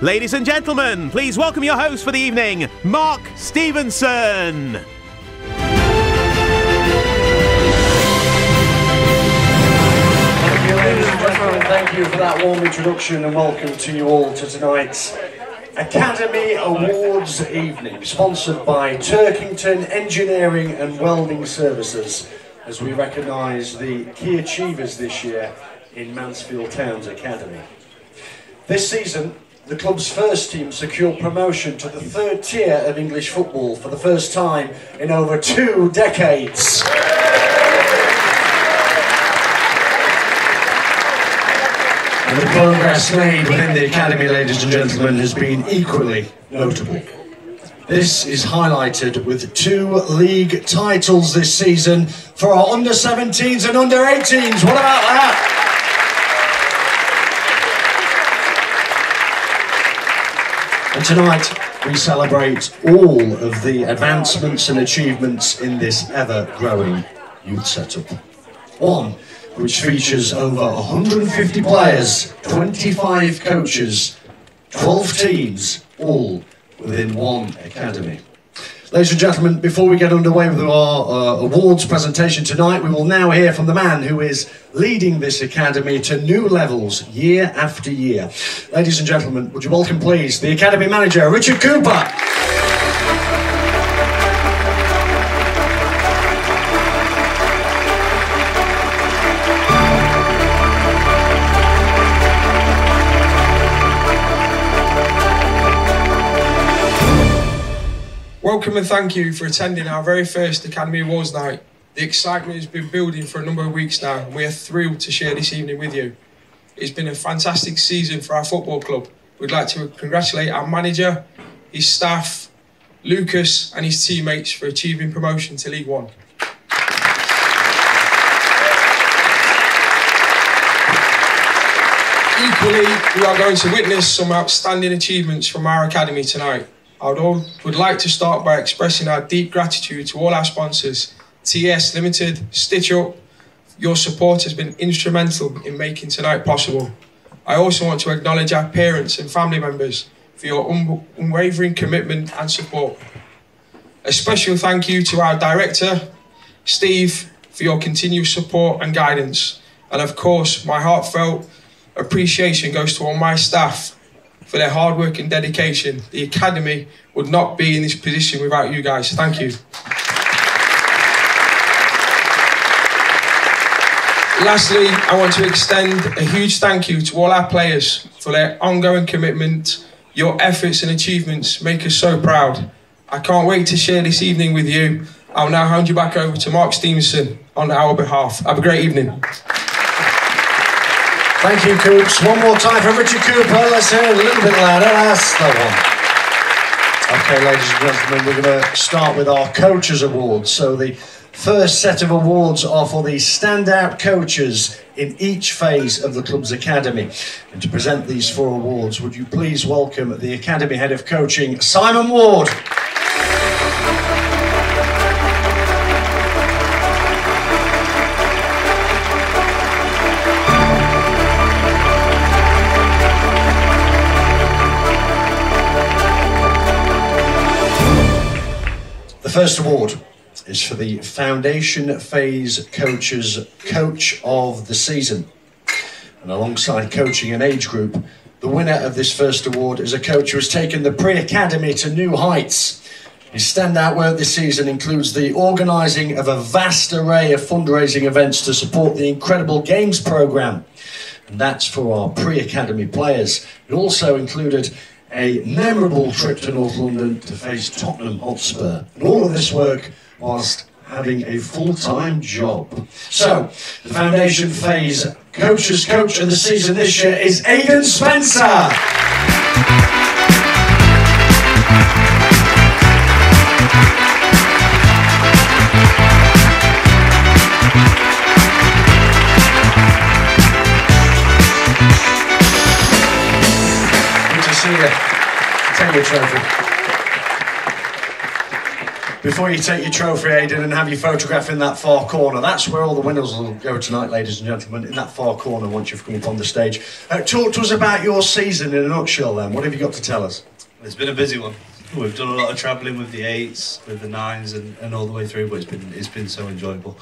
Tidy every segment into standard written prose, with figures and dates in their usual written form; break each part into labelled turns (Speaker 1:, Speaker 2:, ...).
Speaker 1: Ladies and gentlemen, please welcome your host for the evening, Mark Stevenson.
Speaker 2: Thank you, ladies and gentlemen. Thank you for that warm introduction and welcome to you all to tonight's Academy Awards evening, sponsored by Turkington Engineering and Welding Services, as we recognise the key achievers this year in Mansfield Town's Academy. This season, the club's first team secured promotion to the third tier of English football for the first time in over 2 decades. And the progress made within the Academy, ladies and gentlemen, has been equally notable. This is highlighted with 2 league titles this season for our under-17s and under-18s. What about that? And tonight we celebrate all of the advancements and achievements in this ever-growing youth setup. One which features over 150 players, 25 coaches, 12 teams, all within one academy. Ladies and gentlemen, before we get underway with our awards presentation tonight, we will now hear from the man who is leading this academy to new levels year after year. Ladies and gentlemen, would you welcome please the Academy Manager, Richard Cooper.
Speaker 3: Welcome and thank you for attending our very first Academy Awards night. The excitement has been building for a number of weeks now and we are thrilled to share this evening with you. It's been a fantastic season for our football club. We'd like to congratulate our manager, his staff, Lucas and his teammates for achieving promotion to League One. Equally, we are going to witness some outstanding achievements from our academy tonight. I would like to start by expressing our deep gratitude to all our sponsors, TS Limited, Stitch Up. Your support has been instrumental in making tonight possible. I also want to acknowledge our parents and family members for your unwavering commitment and support. A special thank you to our director, Steve, for your continued support and guidance. And of course, my heartfelt appreciation goes to all my staff for their hard work and dedication. The Academy would not be in this position without you guys. Thank you. Lastly, I want to extend a huge thank you to all our players for their ongoing commitment. Your efforts and achievements make us so proud. I can't wait to share this evening with you. I'll now hand you back over to Mark Stevenson on our behalf. Have a great evening.
Speaker 2: Thank you, Coops. One more time for Richard Cooper. Let's hear it a little bit louder. That's the one. Okay, ladies and gentlemen, we're going to start with our Coaches Awards. So the first set of awards are for the standout coaches in each phase of the club's academy. And to present these 4 awards, would you please welcome the Academy Head of Coaching, Simon Ward. The first award is for the Foundation Phase Coaches Coach of the Season. And alongside coaching an age group, the winner of this first award is a coach who has taken the pre-academy to new heights. His standout work this season includes the organising of a vast array of fundraising events to support the Incredible Games programme. And that's for our pre-academy players. It also included a memorable trip to North London to face Tottenham Hotspur. And all of this work whilst having a full-time job. So, the Foundation Phase Coaches Coach of the Season this year is Aidan Spencer. Good to see you. Take your trophy. before you take your trophy, Aidan, and have your photograph in that far corner, that's where all the winners will go tonight, ladies and gentlemen, in that far corner once you've come up on the stage. Talk to us about your season in a nutshell then. What have you got to tell us?
Speaker 4: It's been a busy one. We've done a lot of travelling with the 8s, with the 9s and all the way through, but it's been so enjoyable.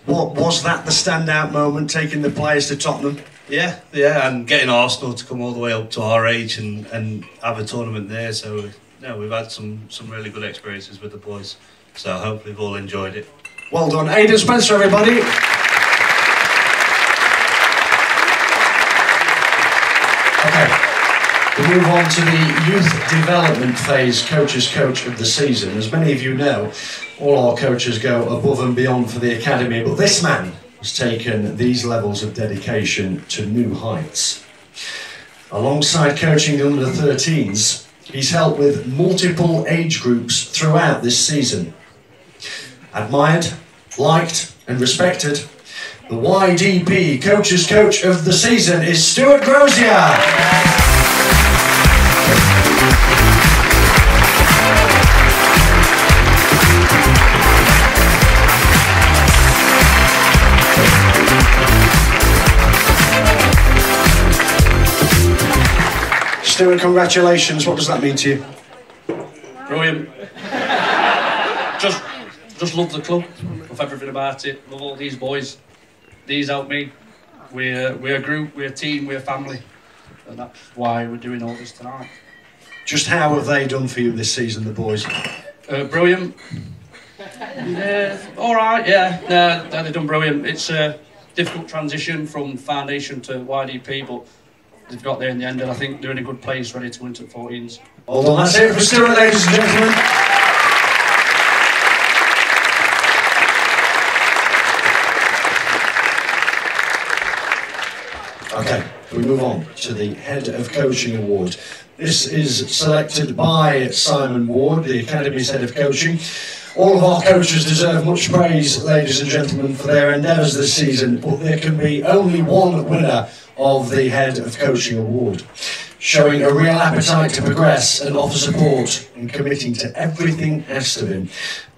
Speaker 2: What was that the standout moment, taking the players to Tottenham?
Speaker 4: Yeah, and getting Arsenal to come all the way up to our age and have a tournament there. So we've had some really good experiences with the boys. So hopefully we've all enjoyed it.
Speaker 2: Well done, Aidan Spencer, everybody. Okay. We move on to the youth development phase, Coach's Coach of the Season. As many of you know, all our coaches go above and beyond for the academy, but this man has taken these levels of dedication to new heights. Alongside coaching the under-13s, he's helped with multiple age groups throughout this season. Admired, liked and respected, the YDP Coach's Coach of the Season is Stuart Grozier. Stuart, congratulations. What does that mean to you?
Speaker 5: Brilliant. Just love the club. Love everything about it. Love all these boys. These help me. We're a group, we're a team, we're a family. And that's why we're doing all this tonight.
Speaker 2: Just how have they done for you this season, the boys?
Speaker 5: Brilliant. Alright, yeah. They've done brilliant. It's a difficult transition from foundation to YDP, but they've got there in the end, and I think they're in a good place, ready to go into the 14s.
Speaker 2: Well done, that's it for Stuart, ladies and gentlemen. Okay, we move on to the Head of Coaching Award. This is selected by Simon Ward, the Academy's Head of Coaching. All of our coaches deserve much praise, ladies and gentlemen, for their endeavours this season, but there can be only one winner of the Head of Coaching Award, showing a real appetite to progress and offer support and committing to everything asked of him.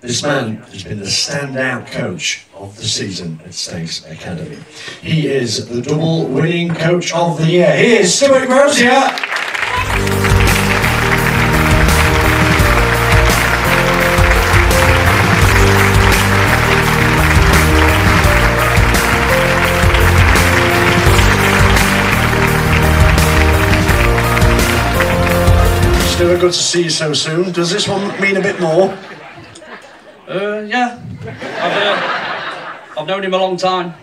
Speaker 2: This man has been the standout coach of the season at Staithes Academy. He is the double winning coach of the year. He is Stuart Grozier. Stuart, good to see you so soon. Does this one mean a bit more?
Speaker 5: Yeah. I've known him a long time.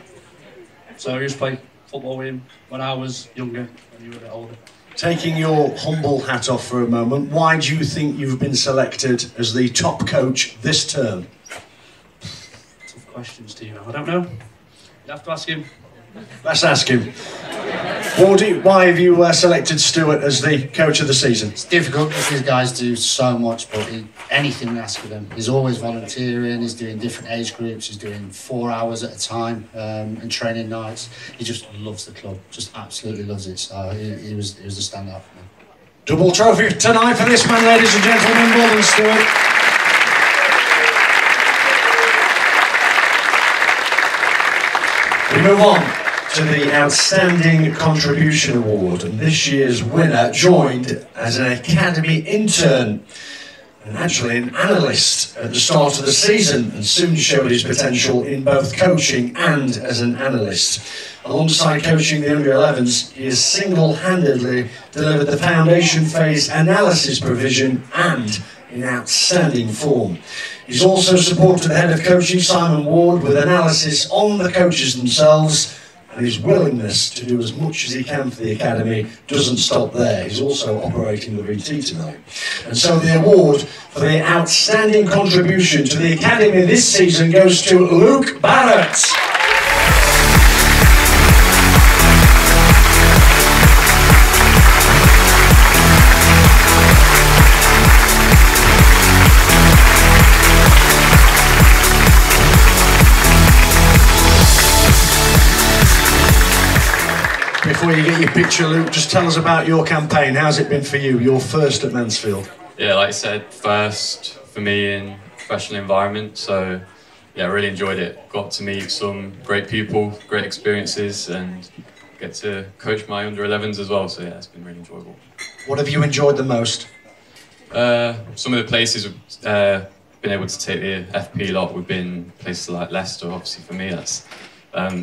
Speaker 5: So I used to play football with him when I was younger, when he was a bit older.
Speaker 2: Taking your humble hat off for a moment, why do you think you've been selected as the top coach this term?
Speaker 5: Tough question, Steve. I don't know. You'd have to ask him.
Speaker 2: Let's ask him. Wardy, why have you selected Stuart as the coach of the season?
Speaker 6: It's difficult because these guys do so much, but anything we ask of them. He's always volunteering, he's doing different age groups, he's doing 4 hours at a time and training nights. He just loves the club, just absolutely loves it. So he was the standout for me.
Speaker 2: Double trophy tonight for this man, ladies and gentlemen. Well done, Stuart. We move on to the Outstanding Contribution Award, and this year's winner joined as an Academy intern and actually an analyst at the start of the season, and soon showed his potential in both coaching and as an analyst. Alongside coaching the under-11s, he has single-handedly delivered the foundation phase analysis provision and in outstanding form. He's also supported the Head of Coaching, Simon Ward, with analysis on the coaches themselves, and his willingness to do as much as he can for the Academy doesn't stop there. He's also operating the VT tonight. And so the award for the outstanding contribution to the Academy this season goes to Luke Barrett. Before you get your picture, Luke, just tell us about your campaign. How's it been for you, your first at Mansfield?
Speaker 7: Yeah, like I said, first for me in professional environment. So yeah, I really enjoyed it. Got to meet some great people, great experiences, and get to coach my under-11s as well. So yeah, it's been really enjoyable.
Speaker 2: What have you enjoyed the most?
Speaker 7: Some of the places we've been able to take the FP lot. We've been places like Leicester. Obviously for me that's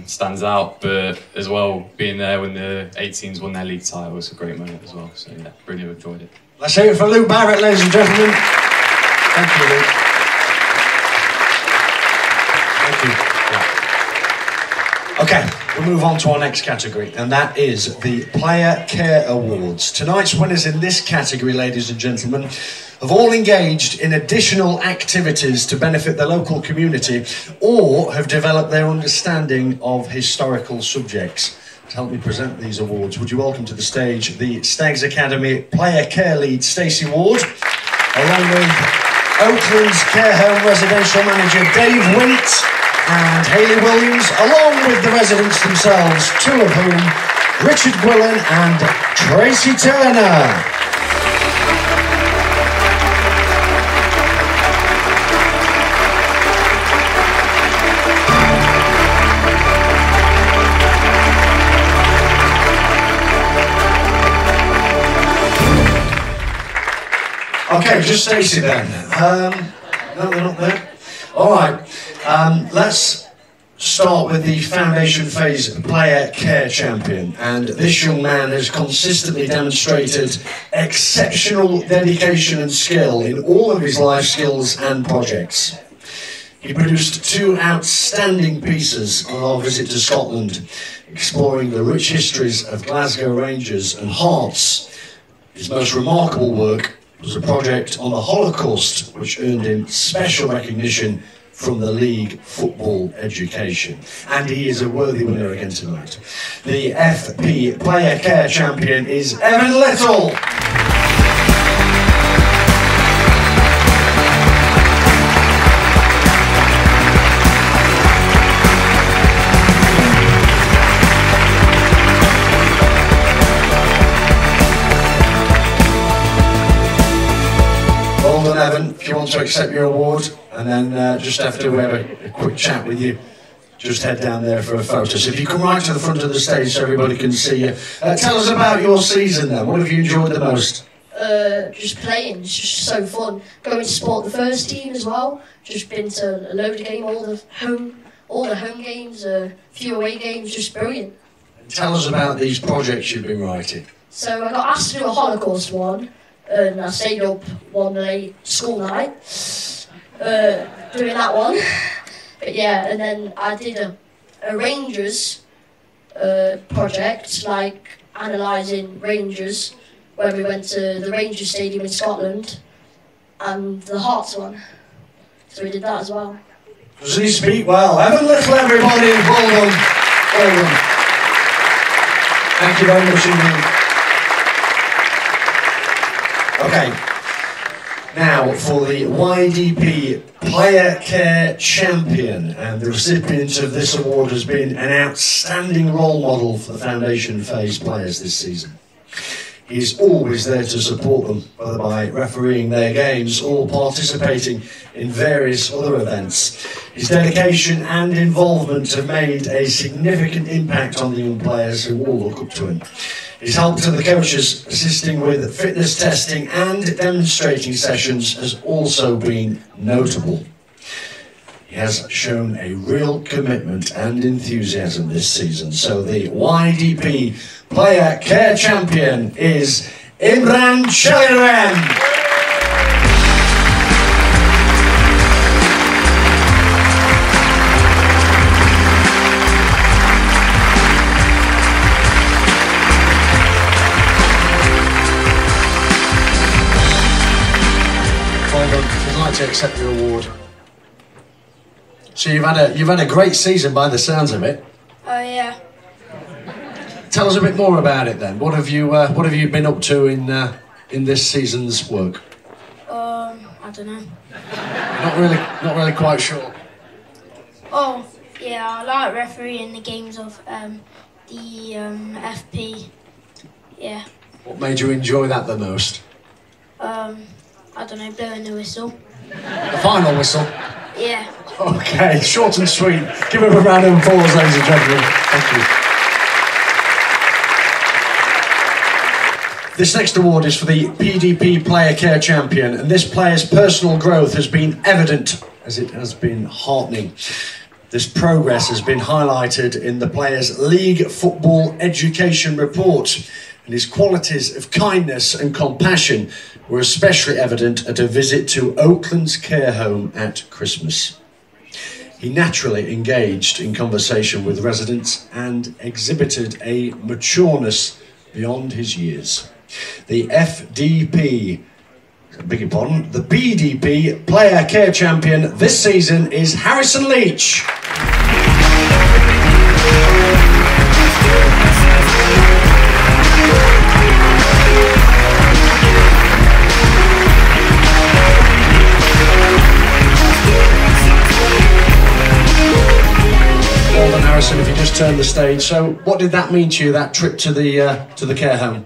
Speaker 7: stands out, but as well being there when the 18s won their league title was a great moment as well. So yeah, really enjoyed it.
Speaker 2: Let's hear it for Luke Barrett, ladies and gentlemen. Thank you, Luke. Thank you. Okay, we'll move on to our next category, and that is the Player Care Awards. Tonight's winners in this category, ladies and gentlemen, have all engaged in additional activities to benefit the local community or have developed their understanding of historical subjects. To help me present these awards, would you welcome to the stage the Stags Academy Player Care Lead Stacey Ward, along with Oakland's Care Home Residential Manager Dave Wint and Hayley Williams, along with the residents themselves, two of whom, Richard Gwillan and Tracy Turner. Okay, just Stacey then. No, they're not there. All right. Let's start with the Foundation Phase Player Care Champion. And this young man has consistently demonstrated exceptional dedication and skill in all of his life skills and projects. He produced 2 outstanding pieces on our visit to Scotland, exploring the rich histories of Glasgow Rangers and Hearts. His most remarkable work was a project on the Holocaust, which earned him special recognition from the League Football Education. And he is a worthy winner again tonight. The FP Player Care Champion is Evan Little. Well done, Evan. If you want to accept your award, and then just after we have a quick chat with you, just head down there for a photo. So if you come right to the front of the stage so everybody can see you. Tell us about your season then. What have you enjoyed the most?
Speaker 8: Just playing, it's just so fun. Going to support the first team as well. Just been to a load of games, all the home games, a few away games, just brilliant.
Speaker 2: And tell us about these projects you've been writing.
Speaker 8: So I got asked to do a Holocaust one, and I stayed up one late school night doing that one. But yeah, and then I did a Rangers project, like analysing Rangers, where we went to the Rangers Stadium in Scotland, and the Hearts one. So we did that as well.
Speaker 2: Doesn't he speak well? Evan Little, everybody, well done. Well done. Thank you very much indeed. Okay, now for the YDP Player Care Champion, and the recipient of this award has been an outstanding role model for the Foundation Phase players this season. He's always there to support them, whether by refereeing their games or participating in various other events. His dedication and involvement have made a significant impact on the young players who all look up to him. His help to the coaches, assisting with fitness testing and demonstrating sessions, has also been notable. He has shown a real commitment and enthusiasm this season. So the YDP Player Care Champion is Imran Shaliram. I'd like to accept your award. So you've had a great season by the sounds of it.
Speaker 9: Oh yeah.
Speaker 2: Tell us a bit more about it then. What have you been up to in this season's work?
Speaker 9: I don't know.
Speaker 2: Not really quite sure.
Speaker 9: Oh yeah, I like refereeing the games of the FP. Yeah.
Speaker 2: What made you enjoy that the most?
Speaker 9: I don't know, blowing the whistle.
Speaker 2: The final whistle.
Speaker 9: Yeah.
Speaker 2: Okay, short and sweet. Give him a round of applause, ladies and gentlemen. Thank you. This next award is for the PDP Player Care Champion, and this player's personal growth has been evident, as it has been heartening. This progress has been highlighted in the player's League Football Education Report, and his qualities of kindness and compassion were especially evident at a visit to Oakland's care home at Christmas. He naturally engaged in conversation with residents and exhibited a matureness beyond his years. The the PDP Player Care Champion this season is Harrison Leach. Well done, Harrison, if you just turned the stage. So what did that mean to you, that trip to the care home?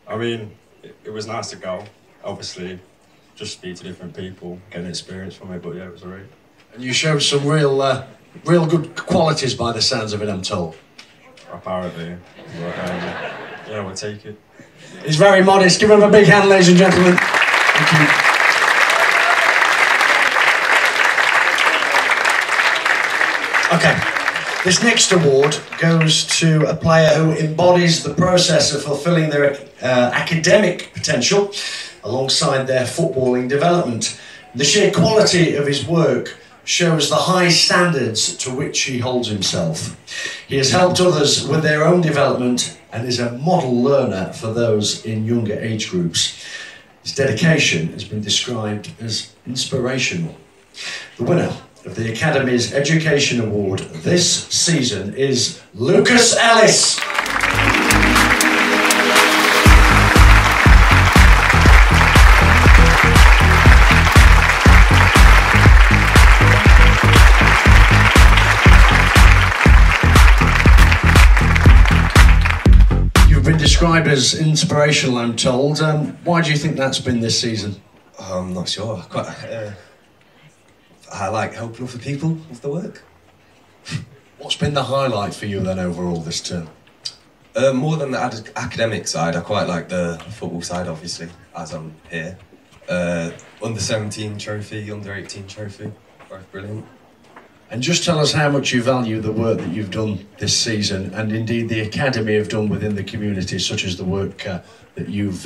Speaker 10: I mean, it was nice to go. Obviously, just speak to different people, get an experience from it. But yeah, it was alright.
Speaker 2: And you showed some real good qualities by the sounds of it, I'm told.
Speaker 10: Apparently, but yeah, we'll take it.
Speaker 2: He's very modest. Give him a big hand, ladies and gentlemen. Thank you. Okay. This next award goes to a player who embodies the process of fulfilling their academic potential alongside their footballing development. The sheer quality of his work shows the high standards to which he holds himself. He has helped others with their own development and is a model learner for those in younger age groups. His dedication has been described as inspirational. The winner of the Academy's Education Award this season is Lucas Ellis. You've been described as inspirational, I'm told. Why do you think that's been this season?
Speaker 11: I'm not sure. I like helping other people with the work.
Speaker 2: What's been the highlight for you then overall this term?
Speaker 11: More than the academic side, I quite like the football side, obviously, as I'm here. Under 17 trophy, under 18 trophy, both brilliant.
Speaker 2: And just tell us how much you value the work that you've done this season, and indeed the Academy have done within the community, such as the work that you've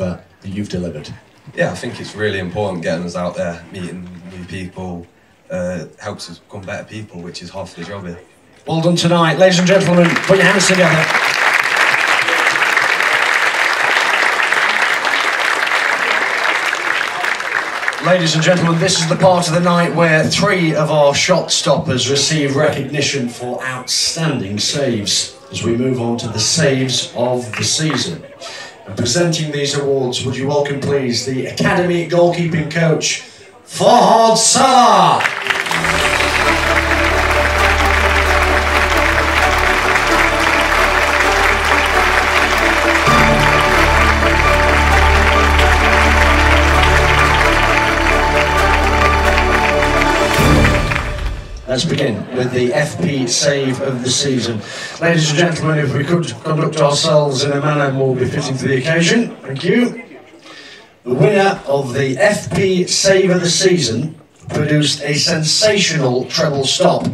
Speaker 2: delivered.
Speaker 11: Yeah, I think it's really important getting us out there, meeting new people. Helps us become better people, which is half the job here.
Speaker 2: Well done tonight. Ladies and gentlemen, put your hands together. Ladies and gentlemen, this is the part of the night where 3 of our shot stoppers receive recognition for outstanding saves as we move on to the saves of the season. And presenting these awards, would you welcome please the Academy goalkeeping coach, Fahad Salah. Let's begin with the FP save of the season. Ladies and gentlemen, if we could conduct ourselves in a manner more befitting to the occasion. Thank you. The winner of the FP save of the season produced a sensational treble stop.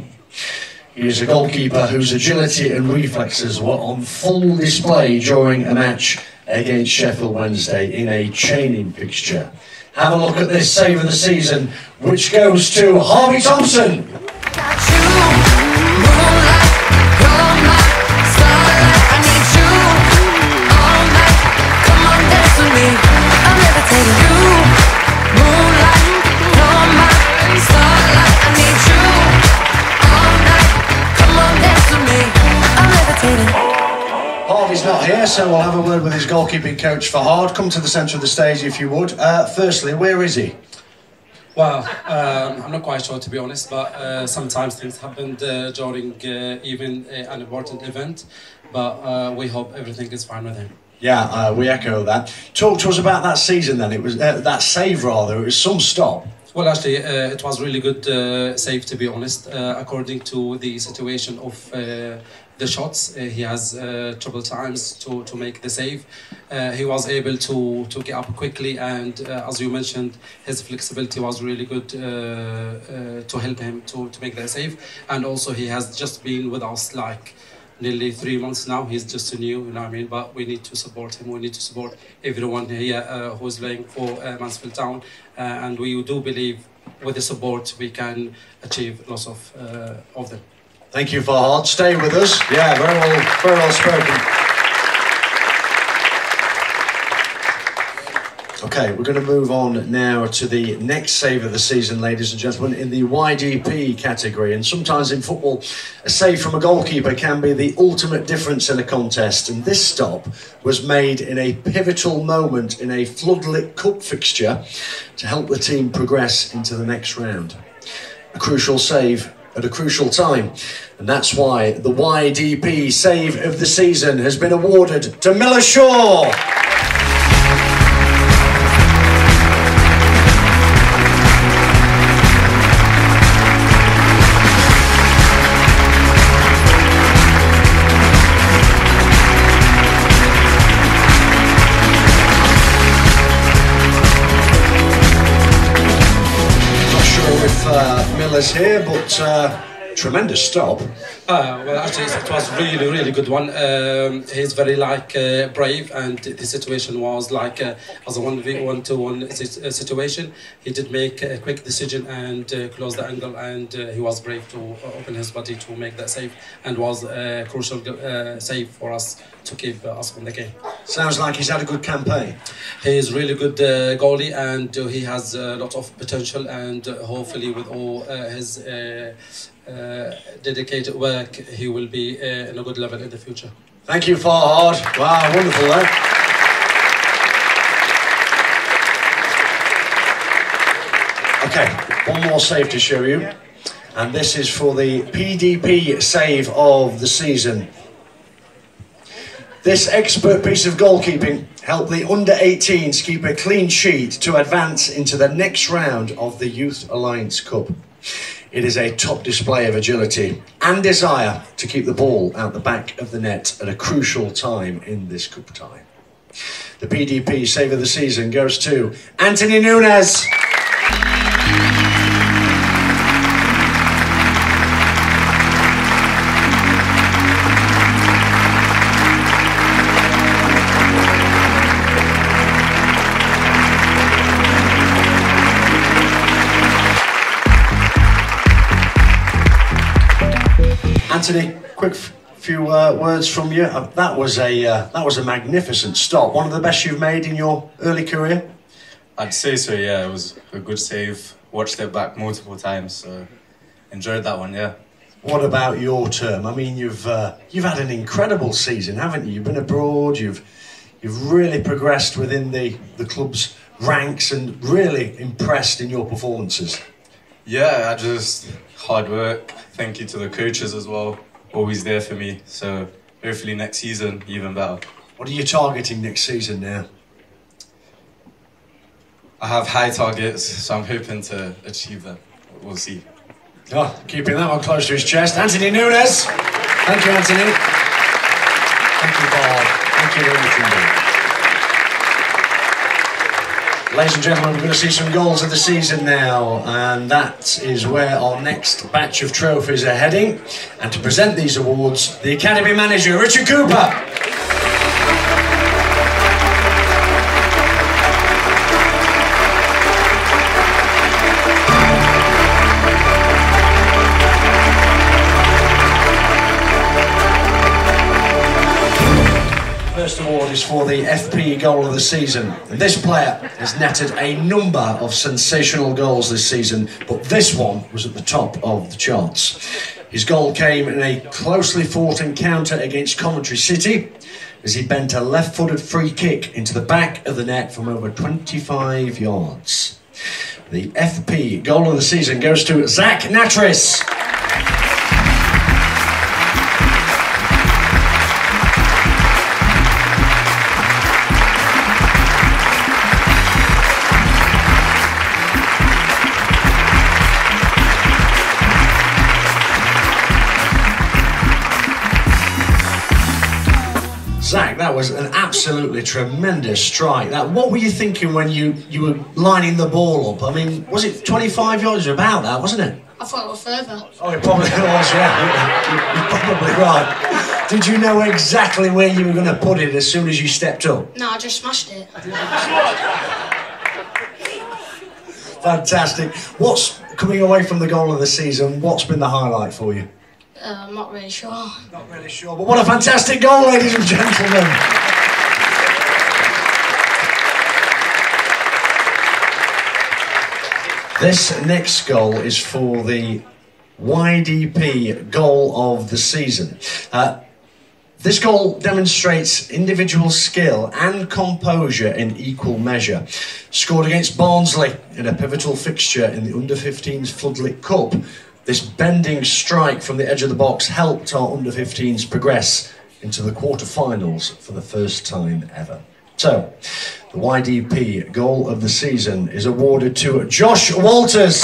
Speaker 2: He is a goalkeeper whose agility and reflexes were on full display during a match against Sheffield Wednesday in a chaining fixture. Have a look at this save of the season, which goes to Harvey Thompson. Harvey's not here, so we'll have a word with his goalkeeping coach, Fahad. Come to the centre of the stage if you would. Firstly, where is he?
Speaker 12: Well, I'm not quite sure to be honest, but sometimes things happened during even an important event, but we hope everything is fine with him.
Speaker 2: Yeah, we echo that. Talk to us about that season then. It was that save rather. It was some stop.
Speaker 12: Well, actually, it was really good save, to be honest. According to the situation of the shots, he has trouble times to make the save. He was able to get up quickly, and as you mentioned, his flexibility was really good to help him to make that save. And also, he has just been with us like nearly 3 months now. He's just new, you know what I mean? But we need to support him. We need to support everyone here who's playing for Mansfield Town. And we do believe with the support we can achieve lots of them.
Speaker 2: Thank you, Farhad. Stay with us. Yeah, very well spoken. Okay, we're going to move on now to the next save of the season, ladies and gentlemen, in the YDP category. And sometimes in football, a save from a goalkeeper can be the ultimate difference in a contest. And this stop was made in a pivotal moment in a floodlit cup fixture to help the team progress into the next round. A crucial save at a crucial time. And that's why the YDP save of the season has been awarded to Miller Shaw. Miller's here, but tremendous stop.
Speaker 12: Well, actually, it was really good one. He's very brave, and the situation was like as a 1v1 situation. He did make a quick decision and close the angle, and he was brave to open his body to make that save, and was a crucial save for us to keep us in the game.
Speaker 2: Sounds like he's had a good campaign.
Speaker 12: He is really good goalie, and he has a lot of potential, and hopefully with all his dedicated work, he will be in a good level in the future.
Speaker 2: Thank you, Farhad. Wow, wonderful, eh? Okay, one more save to show you. And this is for the PDP save of the season. This expert piece of goalkeeping helped the under-18s keep a clean sheet to advance into the next round of the Youth Alliance Cup. It is a top display of agility and desire to keep the ball out the back of the net at a crucial time in this cup tie. The PDP save of the season goes to Anthony Nunes. Anthony, quick few words from you. That was a magnificent stop. One of the best you've made in your early career.
Speaker 13: I'd say so. Yeah, it was a good save. Watched it back multiple times, so enjoyed that one. Yeah.
Speaker 2: What about your term? I mean, you've had an incredible season, haven't you? You've been abroad. You've really progressed within the club's ranks and really impressed in your performances.
Speaker 13: Yeah, hard work. Thank you to the coaches as well, always there for me. So hopefully next season, even better.
Speaker 2: What are you targeting next season now?
Speaker 13: I have high targets, so I'm hoping to achieve them. We'll see.
Speaker 2: Oh, keeping that one close to his chest. Anthony Nunes. Thank you, Anthony. Thank you, Bob. Thank you very much indeed. Ladies and gentlemen, we're going to see some goals of the season now, and that is where our next batch of trophies are heading. And to present these awards, the Academy Manager, Richard Cooper. First award is for the FP goal of the season. And this player has netted a number of sensational goals this season, but this one was at the top of the charts. His goal came in a closely fought encounter against Coventry City as he bent a left-footed free kick into the back of the net from over 25 yards. The FP goal of the season goes to Zach Natris. was an absolutely tremendous strike. What were you thinking when you were lining the ball up? I mean, was it 25 yards or about that, wasn't it?
Speaker 9: I thought it was further.
Speaker 2: Oh, it probably was, yeah. You're probably right. Did you know exactly where you were going to put it as soon as you stepped up?
Speaker 9: No, I just smashed it.
Speaker 2: Fantastic. What's coming away from the goal of the season? What's been the highlight for you?
Speaker 9: I'm not really sure.
Speaker 2: Not really sure, but what a fantastic goal, ladies and gentlemen. This next goal is for the YDP goal of the season. This goal demonstrates individual skill and composure in equal measure. Scored against Barnsley in a pivotal fixture in the Under-15s Floodlit Cup, this bending strike from the edge of the box helped our Under-15s progress into the quarter-finals for the first time ever. So, the YDP goal of the season is awarded to Josh Walters.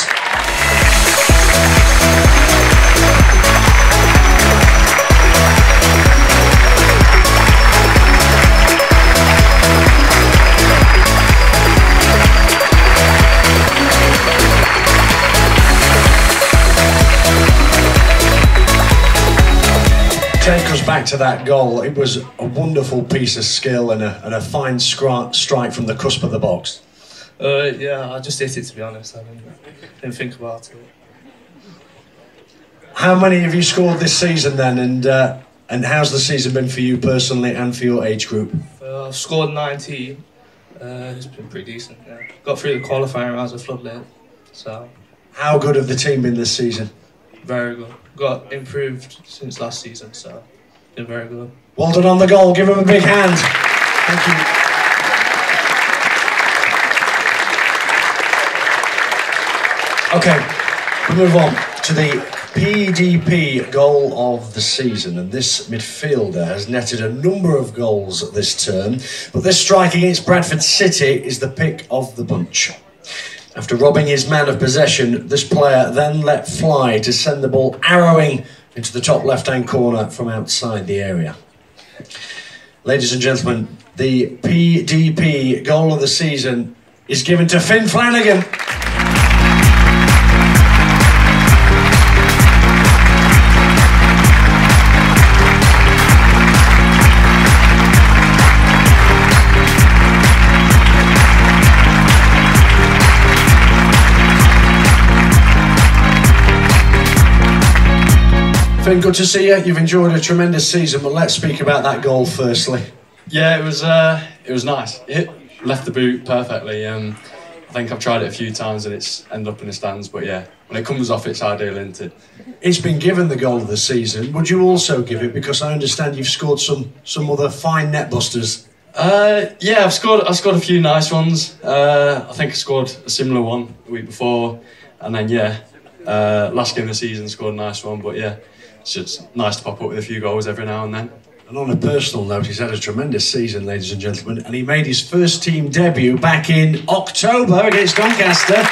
Speaker 2: Take us back to that goal. It was a wonderful piece of skill and a fine strike from the cusp of the box.
Speaker 14: Yeah, I just hit it, to be honest. I didn't think about it.
Speaker 2: How many have you scored this season then, and how's the season been for you personally and for your age group?
Speaker 14: I've scored 19. It's been pretty decent. Yeah. Got through the qualifying rounds of Floodlit. So.
Speaker 2: How good have the team been this season?
Speaker 14: Very good. Got improved since last season, so been very good.
Speaker 2: Well done on the goal. Give him a big hand. Thank you. Okay, we move on to the PDP goal of the season, and this midfielder has netted a number of goals this term, but this strike against Bradford City is the pick of the bunch. After robbing his man of possession, this player then let fly to send the ball arrowing into the top left-hand corner from outside the area. Ladies and gentlemen, the PDP goal of the season is given to Finn Flanagan. Finn, good to see you. You've enjoyed a tremendous season, but let's speak about that goal firstly.
Speaker 7: Yeah, it was nice. It left the boot perfectly. I think I've tried it a few times and it's ended up in the stands, but yeah, when it comes off, it's ideal, isn't it?
Speaker 2: It's been given the goal of the season. Would you also give it, because I understand you've scored some other fine net busters?
Speaker 7: Yeah, I've scored a few nice ones. I think I scored a similar one the week before, and then yeah, last game of the season scored a nice one, but yeah. It's just nice to pop up with a few goals every now and then.
Speaker 2: And on a personal note, he's had a tremendous season, ladies and gentlemen, and he made his first team debut back in October against Doncaster. And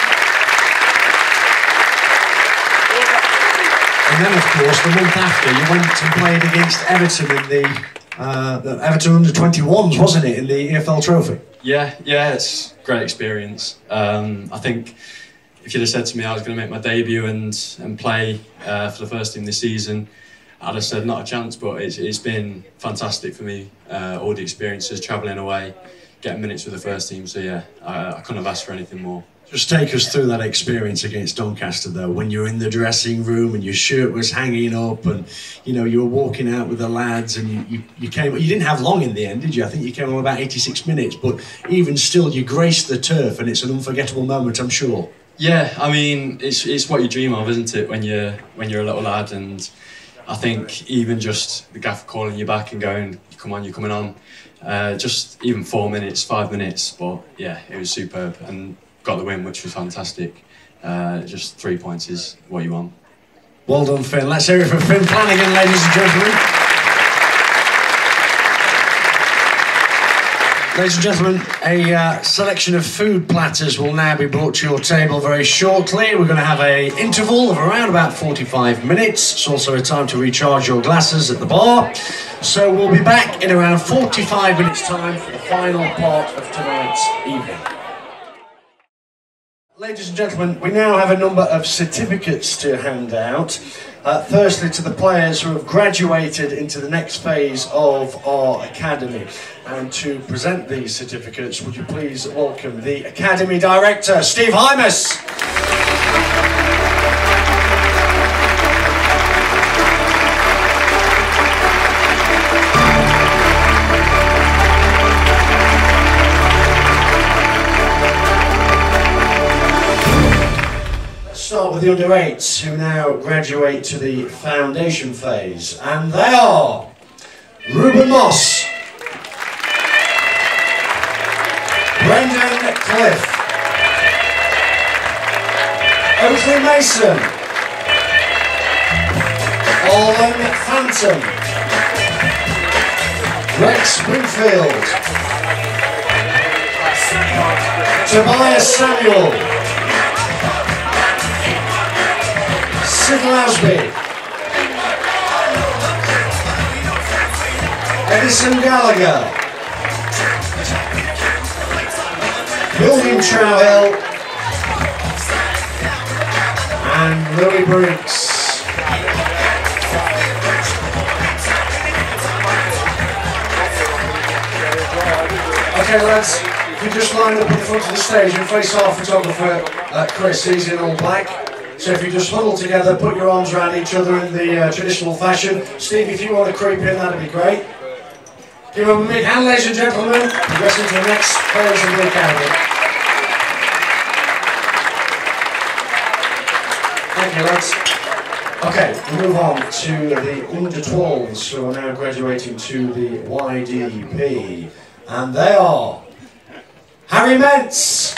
Speaker 2: then, of course, the month after, you went and played against Everton in the Everton Under-21s, wasn't it, in the EFL Trophy?
Speaker 7: Yeah, it's a great experience. I think if you'd have said to me I was going to make my debut and play for the first team this season, I'd have said not a chance, but it's been fantastic for me, all the experiences, travelling away, getting minutes with the first team, so yeah, I couldn't have asked for anything more.
Speaker 2: Just take us through that experience against Doncaster though, when you're in the dressing room and your shirt was hanging up and you know you were walking out with the lads and you didn't have long in the end, did you? I think you came on about 86 minutes, but even still you graced the turf and it's an unforgettable moment, I'm sure.
Speaker 7: Yeah, I mean, it's what you dream of, isn't it, when you're a little lad, and I think even just the gaffer calling you back and going, come on, you're coming on, just even 4 minutes, 5 minutes, but yeah, it was superb and got the win, which was fantastic. Just 3 points is what you want.
Speaker 2: Well done, Finn. Let's hear it for Finn Flanagan, ladies and gentlemen. Ladies and gentlemen, a selection of food platters will now be brought to your table very shortly. We're going to have an interval of around about 45 minutes. It's also a time to recharge your glasses at the bar. So we'll be back in around 45 minutes' time for the final part of tonight's evening. Ladies and gentlemen, we now have a number of certificates to hand out. Firstly, to the players who have graduated into the next phase of our academy. And to present these certificates, would you please welcome the Academy Director, Steve Hymas. Start with the under-8s, who now graduate to the foundation phase, and they are Ruben Moss, Brendan Cliff, Oakley Mason, Orlan Phantom, Rex Winfield, Tobias Samuel, Sid Lasby, Edison Gallagher, William Trowell, and Louis Briggs. Okay lads, if you just line up in front of the stage and face our photographer Chris, he's in all black. So if you just huddle together, put your arms around each other in the traditional fashion. Steve, if you want to creep in, that'd be great. Give him a big hand, ladies and gentlemen. Progressing to the next phase of the academy. Thank you, lads. Okay, we move on to the under-12s, who are now graduating to the YDP. And they are Harry Mentz,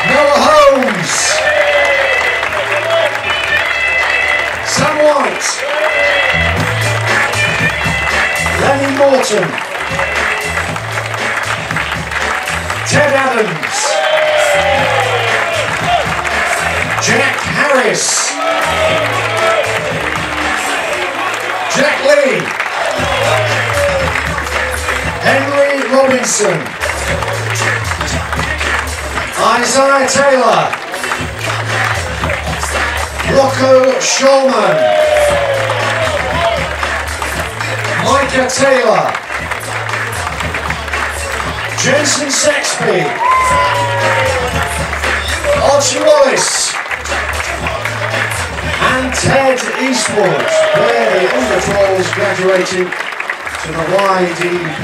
Speaker 2: Noah Holmes, Sam White, Lenny Morton, Ted Adams, Jack Harris, Jack Lee, Henry Robinson, Isaiah Taylor, Rocco Shulman, Micah Taylor, Jensen Sexby, Archie Wallace, and Ted Eastwood. They're the under-12s graduating to the YDP.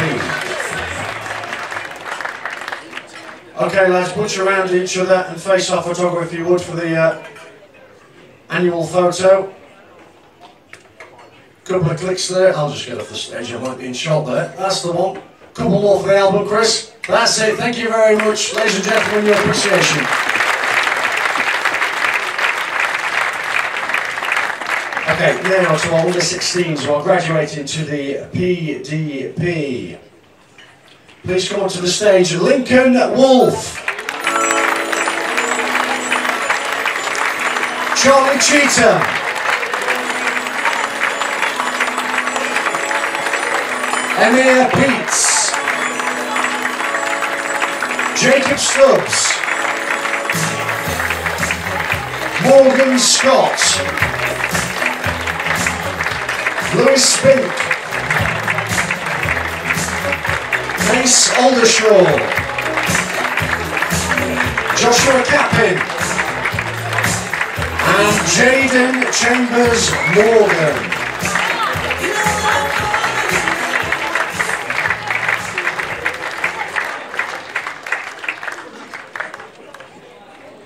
Speaker 2: Okay lads, put you around each other and face our photographer if you would for the annual photo. Couple of clicks there, I'll just get off the stage, I might be in shot there. That's the one. Couple more for the album, Chris. That's it, thank you very much, ladies and gentlemen, your appreciation. Okay, now to our under-16s who are graduating to the PDP. Please come onto the stage, Lincoln Wolf, Charlie Cheetham, Emir Peets, Jacob Stubbs, Morgan Scott, Lewis Spink, Mace Aldershaw, Joshua Cappin, and Jaden Chambers Morgan.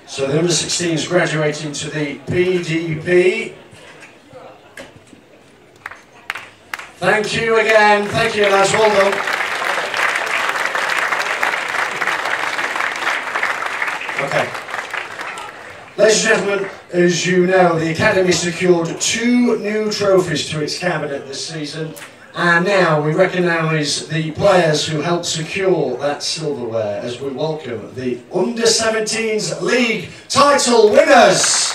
Speaker 2: So the under-16s graduating to the PDP. Thank you again, thank you lads, well done. Okay. Ladies and gentlemen, as you know, the Academy secured 2 new trophies to its cabinet this season, And now we recognise the players who helped secure that silverware as we welcome the Under-17s League title winners.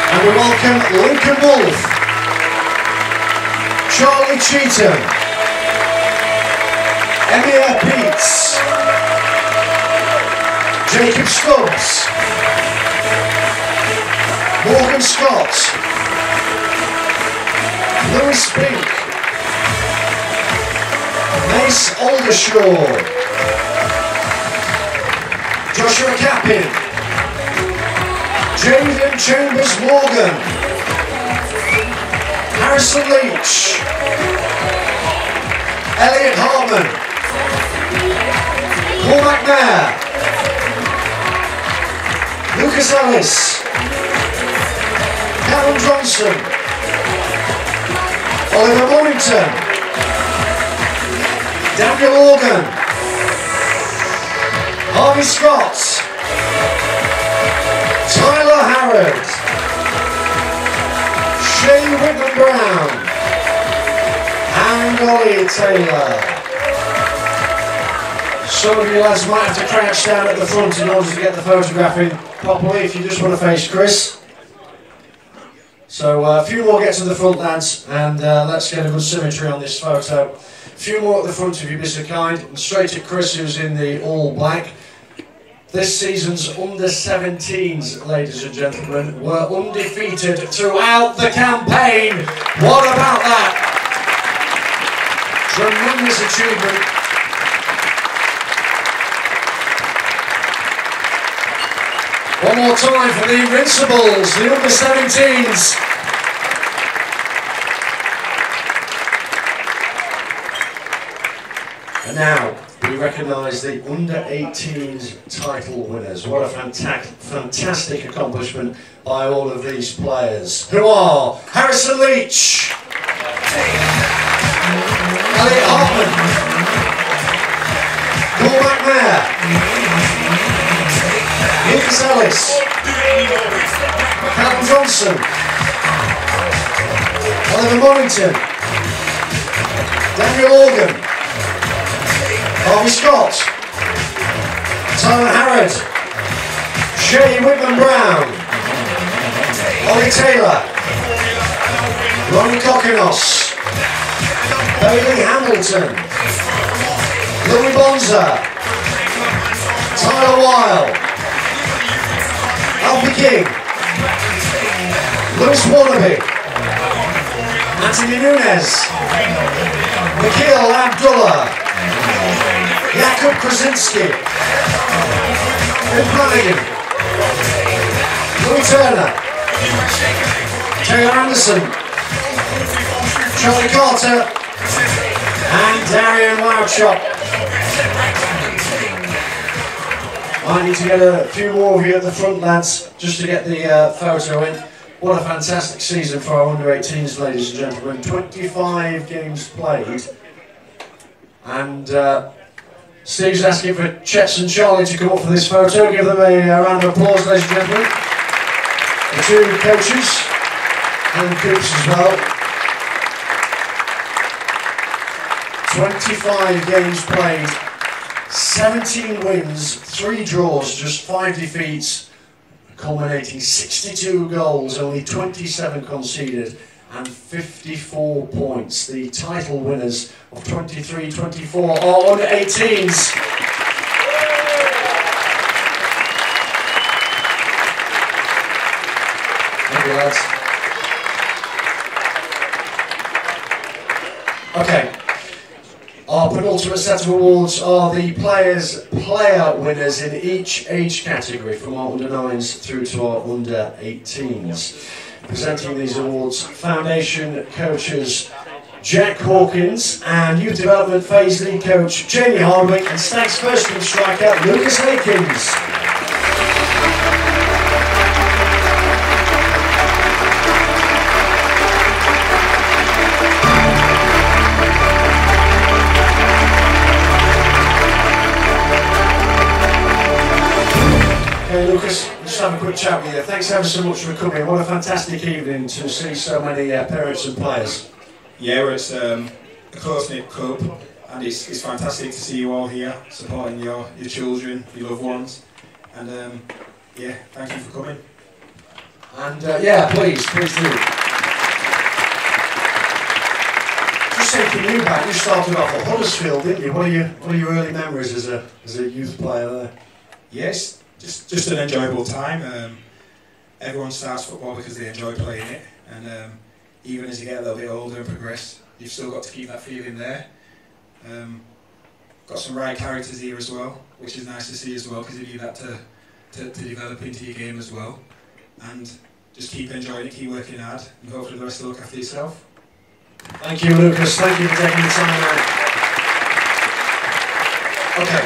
Speaker 2: And we welcome Lincoln Wolf, Charlie Cheetham, Emir Peets, Jacob Stubbs, Morgan Scott, Lewis Pink, Mace Aldershaw, Joshua Cappin, Jaden Chambers Morgan, Harrison Leach, Elliot Hartman, Paul McNair, Lucas Ellis, Callum Johnson, Oliver Mornington, Daniel Organ, Harvey Scott, Tyler Harrod, Shane Whitman Brown, and Ollie Taylor. Some of you lads might have to crouch down at the front in order to get the photographing properly if you just want to face Chris. So a few more get to the front, lads, and let's get a good symmetry on this photo. A few more at the front if you'd be so kind, and straight at Chris, who's in the all black. This season's Under-17s, ladies and gentlemen, were undefeated throughout the campaign. What about that? Tremendous achievement. One more time for the Invincibles, the Under-17s. And now we recognise the Under-18s title winners. What a fantastic accomplishment by all of these players, who are Harrison Leach, Elliot Hartman, Paul McNair, Lucas Ellis, Callum Johnson, Oliver Mornington, Daniel Organ, Harvey Scott, Tyler Harrod, Shane Whitman Brown, Ollie Taylor, Ronnie Kokinos, Bailey Hamilton, Louis Bonza, Tyler Weil, Alfie King, Lewis Wannabe, Anthony Nunes, Mikhail Abdullah, Jakub Krasinski, Ben Flanagan, Louis Turner, Taylor Anderson, Charlie Carter, and Darian Wildshot. I need to get a few more of you at the front, lads, just to get the photo in. What a fantastic season for our Under-18s, ladies and gentlemen. 25 games played. And Steve's asking for Chetz and Charlie to come up for this photo. Give them a round of applause, ladies and gentlemen. The two coaches and Coops as well. 25 games played, 17 wins, 3 draws, just 5 defeats, culminating 62 goals, only 27 conceded, and 54 points. The title winners of 23-24 are Under-18s. Thank you, lads. Okay. Our penultimate set of awards are the player winners in each age category, from our Under-9s through to our Under-18s. Presenting these awards, Foundation coaches Jack Hawkins and Youth Development Phase League coach Jamie Hardwick and Stags first team striker Lucas Akins. Lucas, just have a quick chat with you. Thanks ever so much for coming. What a fantastic evening to see so many parents and players.
Speaker 15: yeah, it's a close-knit club, and it's fantastic to see you all here supporting your children, your loved ones, and yeah, thank you for coming.
Speaker 2: And yeah, please do. Just taking you back, you started off at Huddersfield, didn't you? What are your early memories as a youth player there?
Speaker 15: Yes, just an enjoyable time. Everyone starts football because they enjoy playing it, and even as you get a little bit older and progress, you've still got to keep that feeling there. Got some right characters here as well, which is nice to see as well, because you need that to develop into your game as well. And just keep enjoying it, keep working hard, and hopefully the rest will look after yourself.
Speaker 2: Thank you, Lucas. Thank you for taking the time out. Okay.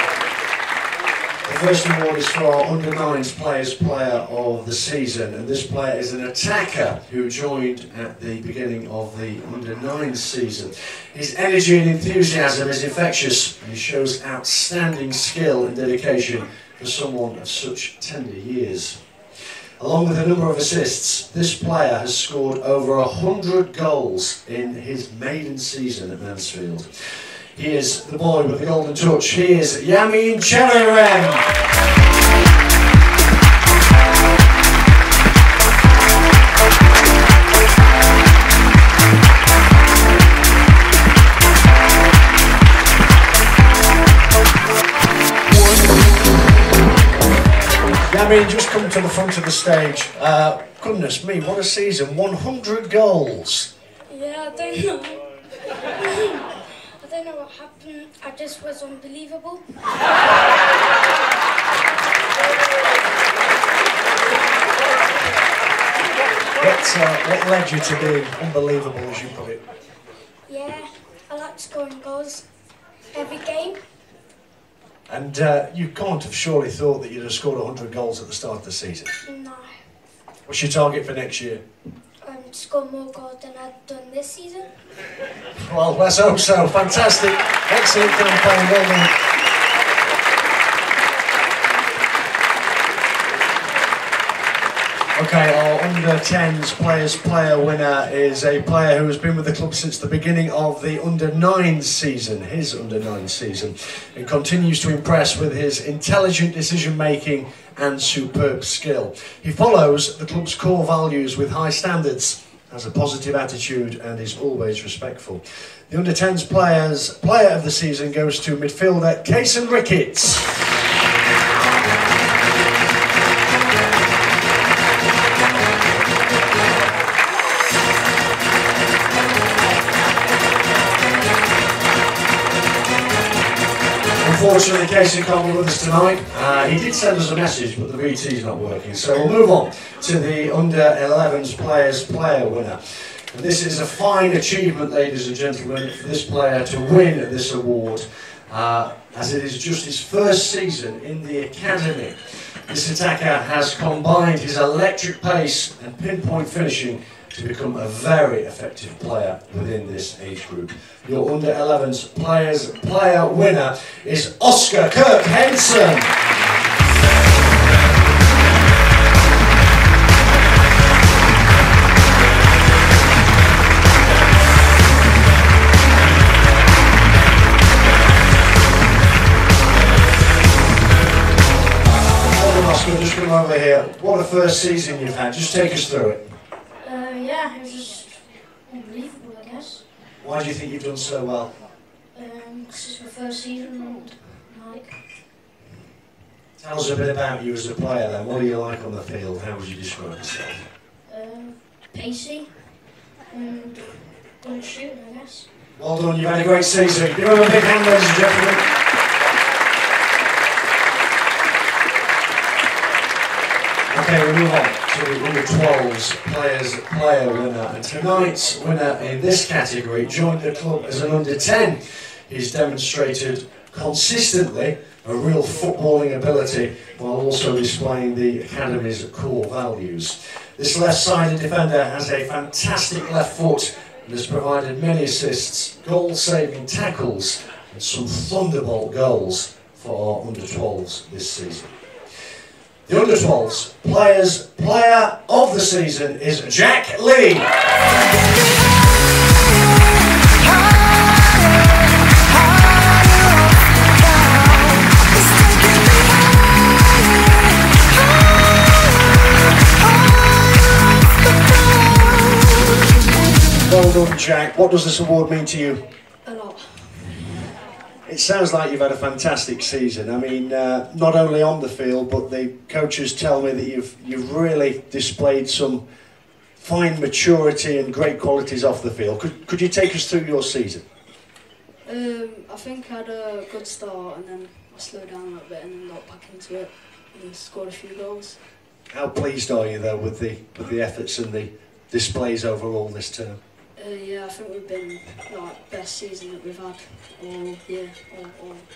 Speaker 2: The first award is for our Under-9s Players Player of the Season, and this player is an attacker who joined at the beginning of the Under-9s season. His energy and enthusiasm is infectious, and he shows outstanding skill and dedication for someone of such tender years. Along with a number of assists, this player has scored over 100 goals in his maiden season at Mansfield. He is the boy with the golden touch. He is Yamin Cherem. Yamin, just come to the front of the stage. Goodness me, what a season. 100 goals.
Speaker 16: Yeah, I don't know. I don't know what happened. I just was unbelievable.
Speaker 2: What led you to being unbelievable, as you put it?
Speaker 16: Yeah, I like scoring goals every game.
Speaker 2: And you can't have surely thought that you'd have scored 100 goals at the start of the season.
Speaker 16: No.
Speaker 2: What's your target for next year?
Speaker 16: Score more goals than I've done this season.
Speaker 2: Well, let's hope so. Fantastic. Excellent campaign. Well done. Okay, our Under-10s Players Player winner is a player who has been with the club since the beginning of the Under-9s season, his Under-9s season, and continues to impress with his intelligent decision-making and superb skill. He follows the club's core values with high standards, has a positive attitude and is always respectful. The Under-10s Player of the Season goes to midfielder Kaysen Ricketts. Unfortunately, Kaysen can't be with us tonight. He did send us a message, but the VT's not working. So we'll move on to the Under-11s Players Player winner. And this is a fine achievement, ladies and gentlemen, for this player to win this award, as it is just his first season in the academy. This attacker has combined his electric pace and pinpoint finishing to become a very effective player within this age group. Your Under-11s Players Player winner is Oscar Kirk Henson. Oscar, just come over here. What a first season you've had. Just take us through it.
Speaker 16: Yeah, it was just unbelievable, I guess.
Speaker 2: Why do you think you've done so well?
Speaker 16: Because it's my first season and like...
Speaker 2: Tell us a bit about you as a player then. What are you like on the field? How would you describe yourself?
Speaker 16: Pacey and good shooting, I guess.
Speaker 2: Well done, you've had a great season. Give him a big hand, ladies and gentlemen. Okay, we move on to the Under-12s Players Player winner. And tonight's winner in this category joined the club as an Under-10. He's demonstrated consistently a real footballing ability while also displaying the academy's core values. This left-sided defender has a fantastic left foot and has provided many assists, goal-saving tackles and some thunderbolt goals for our Under-12s this season. The Under-12s Players Player of the Season is Jack Lee. done, Jack. What does this award mean to you?
Speaker 16: A lot.
Speaker 2: It sounds like you've had a fantastic season. I mean, not only on the field, but the coaches tell me that you've really displayed some fine maturity and great qualities off the field. Could you take us through your season?
Speaker 17: I think I had a good start and then I slowed down a little bit and then got back into it and scored a few goals.
Speaker 2: How pleased are you though with the efforts and the displays overall this term?
Speaker 17: Yeah, I think we've been like best season that we've had all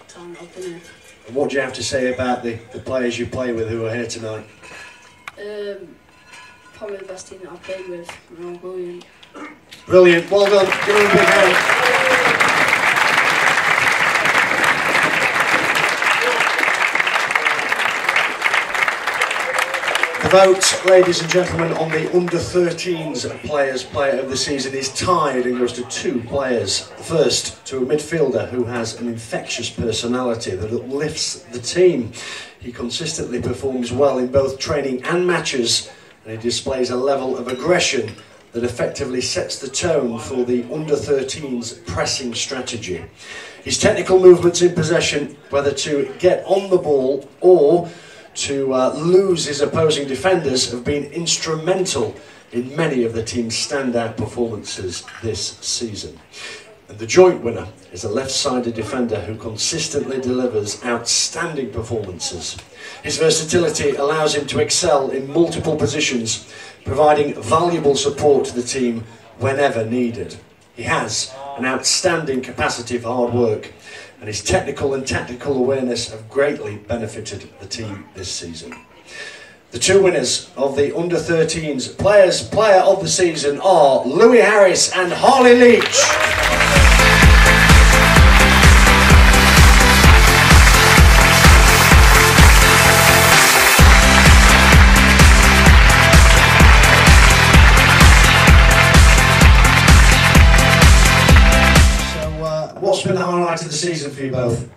Speaker 17: time I've been here.
Speaker 2: And what do you have to say about the players you play with who are here tonight?
Speaker 17: Probably the best team that I've played with. They're all brilliant.
Speaker 2: Brilliant, well done. Give them a big hand. The vote, ladies and gentlemen, on the under-13s player of the season is tied and goes to 2 players. First, to a midfielder who has an infectious personality that lifts the team. He consistently performs well in both training and matches, and he displays a level of aggression that effectively sets the tone for the under-13s pressing strategy. His technical movements in possession, whether to get on the ball or to lose his opposing defenders, have been instrumental in many of the team's standout performances this season. And the joint winner is a left-sided defender who consistently delivers outstanding performances. His versatility allows him to excel in multiple positions, providing valuable support to the team whenever needed. He has an outstanding capacity for hard work, and his technical and tactical awareness have greatly benefited the team this season. The 2 winners of the under-13s player of the season are Louis Harris and Harley Leach. What's been the highlight of the season for you both?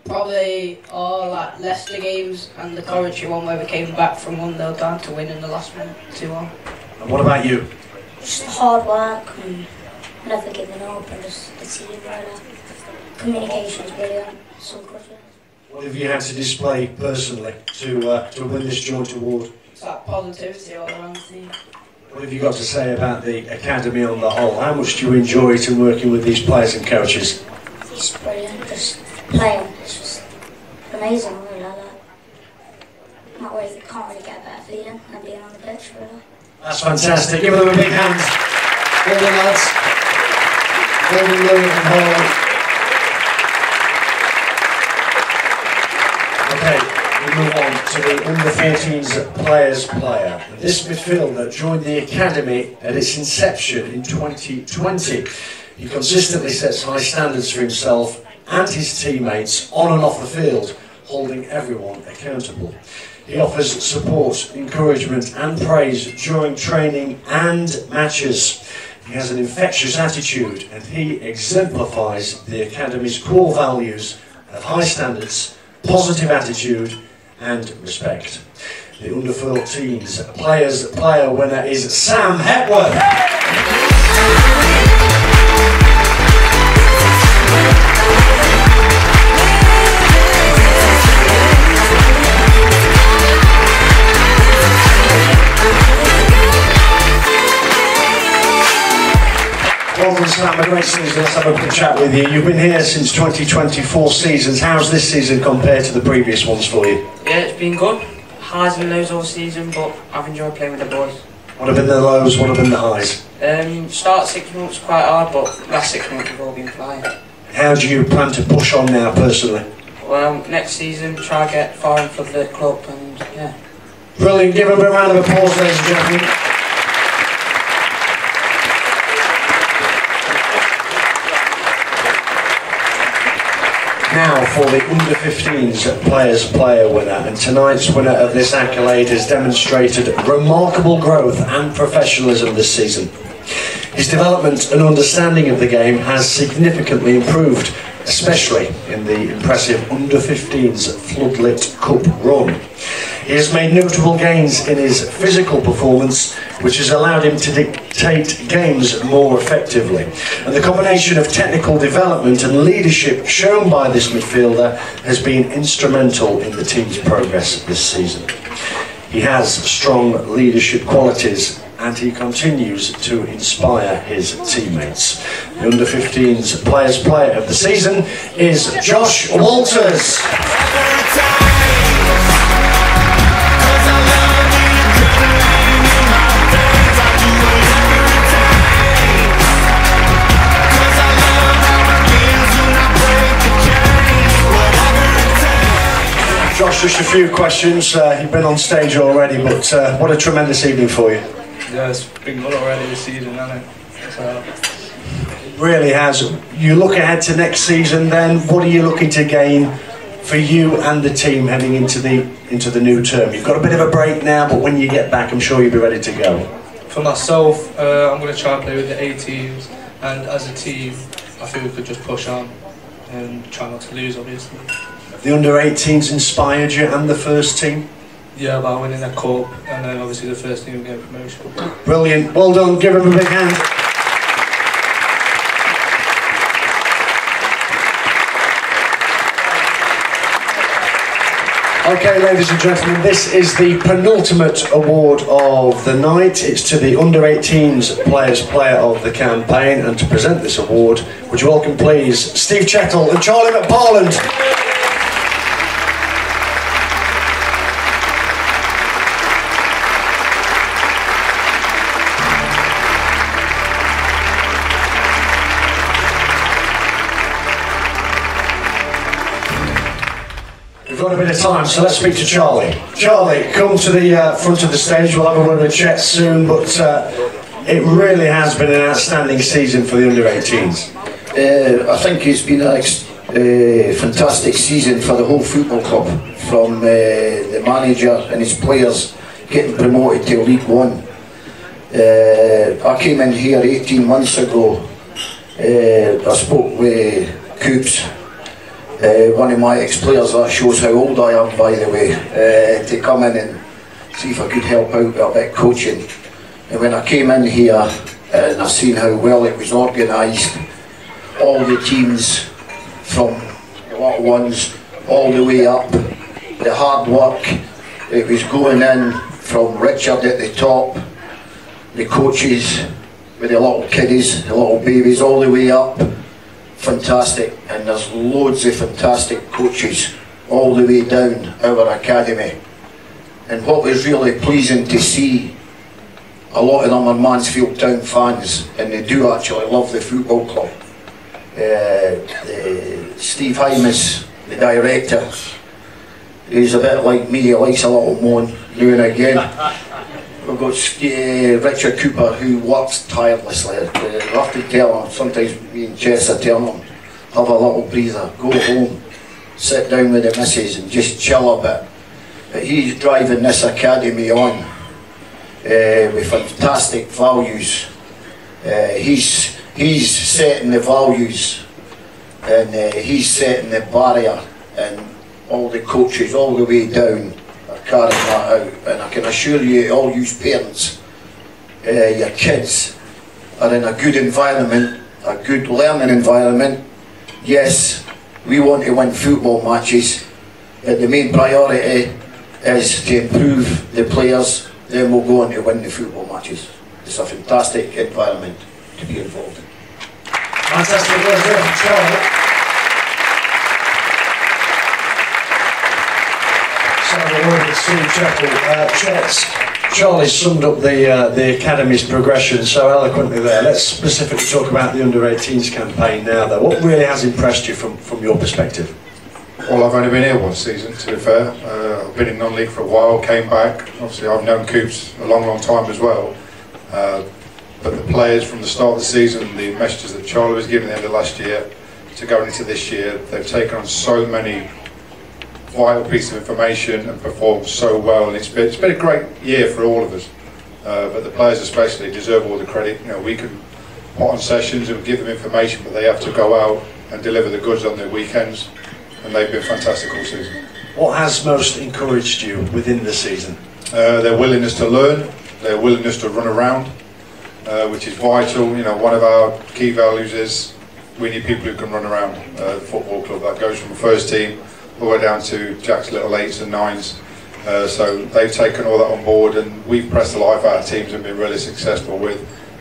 Speaker 18: Probably all like Leicester games and the Coventry one where we came back from 1-0 down to win in the last one, 2-1.
Speaker 2: And what about you?
Speaker 16: Just hard work and never giving up and just the team really. Communication's brilliant. So good.
Speaker 2: What have you had to display personally to win this joint award?
Speaker 18: It's like positivity all around the team.
Speaker 2: What have you got to say about the academy on the whole? How much do you enjoy it working with these players and coaches?
Speaker 16: It's brilliant, just playing. It's just amazing, really. That way you can't really get a better feeling than being on the pitch, really.
Speaker 2: That's fantastic. Give them a big hand. Well done, lads. Well done, Louis and Harley. Okay. We move on to the under-14s players player. This midfielder joined the academy at its inception in 2020. He consistently sets high standards for himself and his teammates on and off the field, holding everyone accountable. He offers support, encouragement and praise during training and matches. He has an infectious attitude and he exemplifies the academy's core values of high standards, positive attitude and respect. The under-14s player winner is Sam Hepworth. Welcome Sam, a great season. Let's have a quick chat with you. You've been here since 2024 seasons. How's this season compared to the previous ones for you?
Speaker 18: Yeah, it's been good. Highs and lows all season, but I've enjoyed playing with the boys.
Speaker 2: What have been the lows, what have been the highs?
Speaker 18: Start 6 months quite hard, but last 6 months we've all been flying.
Speaker 2: How do you plan to push on now personally?
Speaker 18: Well, next season try to get far in for the club and yeah.
Speaker 2: Brilliant, give them a round of applause ladies and gentlemen. Now for the under-15s player winner, and tonight's winner of this accolade has demonstrated remarkable growth and professionalism this season. His development and understanding of the game has significantly improved, especially in the impressive Under-15s Floodlit Cup run. He has made notable gains in his physical performance, which has allowed him to dictate games more effectively. And the combination of technical development and leadership shown by this midfielder has been instrumental in the team's progress this season. He has strong leadership qualities and he continues to inspire his teammates. The Under-15s Players' Player of the Season is Josh Walters. Josh, just a few questions. You've been on stage already, but what a tremendous evening for you.
Speaker 14: Yeah, it's been good already this season, hasn't it? So,
Speaker 2: It really has. You look ahead to next season then, what are you looking to gain for you and the team heading into the new term? You've got a bit of a break now, but when you get back, I'm sure you'll be ready to go.
Speaker 14: for myself, I'm going to try and play with the A-teams, and as a team, I feel we could just push on and try not to lose, obviously.
Speaker 2: The under-18s inspired you and the first team?
Speaker 14: Yeah, by winning a cup and then obviously the first team getting promotion.
Speaker 2: Brilliant, well done, give him a big hand. Okay, ladies and gentlemen, this is the penultimate award of the night. It's to the Under-18s Players' Player of the Campaign, and to present this award, would you welcome please Steve Chettle and Charlie McParland. We've got a bit of time, so let's speak to Charlie. Charlie, come to the front of the stage. We'll have a word of chat soon, but it really has been an outstanding season for the under-18s.
Speaker 19: I think it's been a fantastic season for the whole football club, from the manager and his players getting promoted to League One. I came in here 18 months ago. I spoke with Coops, one of my ex-players. That shows how old I am, by the way, to come in and see if I could help out with a bit of coaching. And when I came in here and I've seen how well it was organised, all the teams from the little ones all the way up, the hard work, it was going in from Richard at the top, the coaches with the little kiddies, the little babies all the way up. Fantastic, and there's loads of fantastic coaches all the way down our academy. And what was really pleasing to see, a lot of them are Mansfield Town fans, and they do actually love the football club. Steve Hymas, the director, he's a bit like me, he likes a little moan now and again. We've got Richard Cooper, who works tirelessly. I have to tell him, sometimes me and Jess are telling him, have a little breather, go home, sit down with the missus and just chill a bit. But he's driving this academy on with fantastic values. He's setting the values, and he's setting the barrier, and all the coaches all the way down carrying that out. And I can assure you, all you parents, your kids are in a good environment, a good learning environment. Yes, we want to win football matches, but the main priority is to improve the players, then we'll go on to win the football matches. It's a fantastic environment to be involved in.
Speaker 2: Fantastic, well done, Charlie. Charlie summed up the Academy's progression so eloquently there. Let's specifically talk about the Under-18s campaign now though. What really has impressed you from your perspective?
Speaker 20: Well, I've only been here one season, to be fair. I've been in non-league for a while, came back. Obviously I've known Coops a long time as well. But the players from the start of the season, the messages that Charlie was giving at the end of last year to going into this year, they've taken on so many vital piece of information and performed so well, and it's been a great year for all of us, but the players especially deserve all the credit. You know, we can put on sessions and give them information, but they have to go out and deliver the goods on their weekends, and they've been fantastic all season.
Speaker 2: What has most encouraged you within the season?
Speaker 20: Their willingness to learn, their willingness to run around, which is vital. You know, one of our key values is we need people who can run around the football club. That goes from the first team all the way down to Jack's little 8s and 9s. So they've taken all that on board, and we've pressed the life out of teams and been really successful with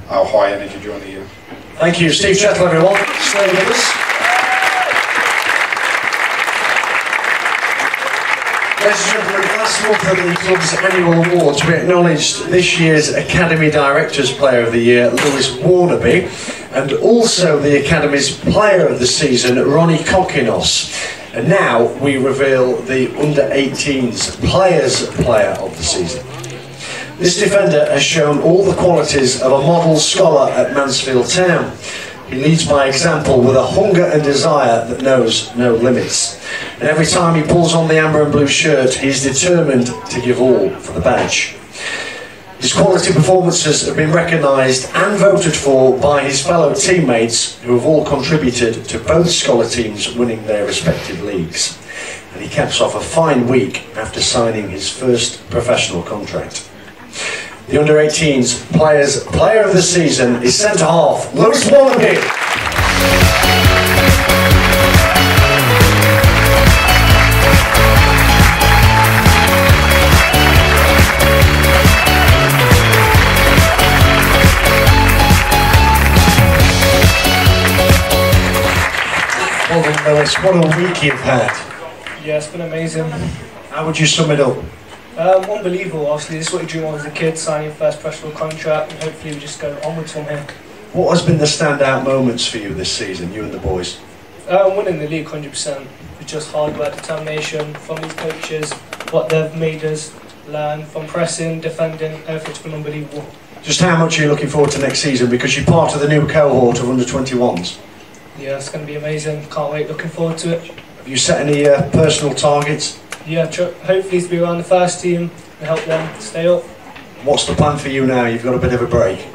Speaker 20: our high energy during the year.
Speaker 2: Thank you, Steve Chettle, everyone. Stay with us. Ladies and gentlemen, last month at the club's annual awards, we acknowledged this year's Academy Directors Player of the Year, Lewis Warnaby, and also the Academy's Player of the Season, Ronnie Kokinos. And now we reveal the Under-18s Players Player of the Season. This defender has shown all the qualities of a model scholar at Mansfield Town. He leads by example with a hunger and desire that knows no limits. And every time he pulls on the amber and blue shirt, he's determined to give all for the badge. His quality performances have been recognised and voted for by his fellow teammates, who have all contributed to both scholar teams winning their respective leagues. And he caps off a fine week after signing his first professional contract. The Under-18s Player of the Season is centre half, Lewis Warnaby. Well done, Lewis. What a week you've had.
Speaker 14: Yeah, it's been amazing.
Speaker 2: How would you sum it up?
Speaker 14: Unbelievable, obviously. This is what you dream of as a kid, signing your first professional contract, and hopefully we just go onwards from here.
Speaker 2: What has been the standout moments for you this season, you and the boys?
Speaker 14: Winning the league 100%, with just hard work, determination from these coaches, what they've made us learn from pressing, defending, everything's been unbelievable.
Speaker 2: Just how much are you looking forward to next season, because you're part of the new cohort of Under-21s?
Speaker 14: Yeah, it's going to be amazing, can't wait, looking forward to it.
Speaker 2: Have you set any personal targets?
Speaker 14: Yeah, hopefully to be around the first team and help them stay up.
Speaker 2: What's the plan for you now? You've got a bit of a break.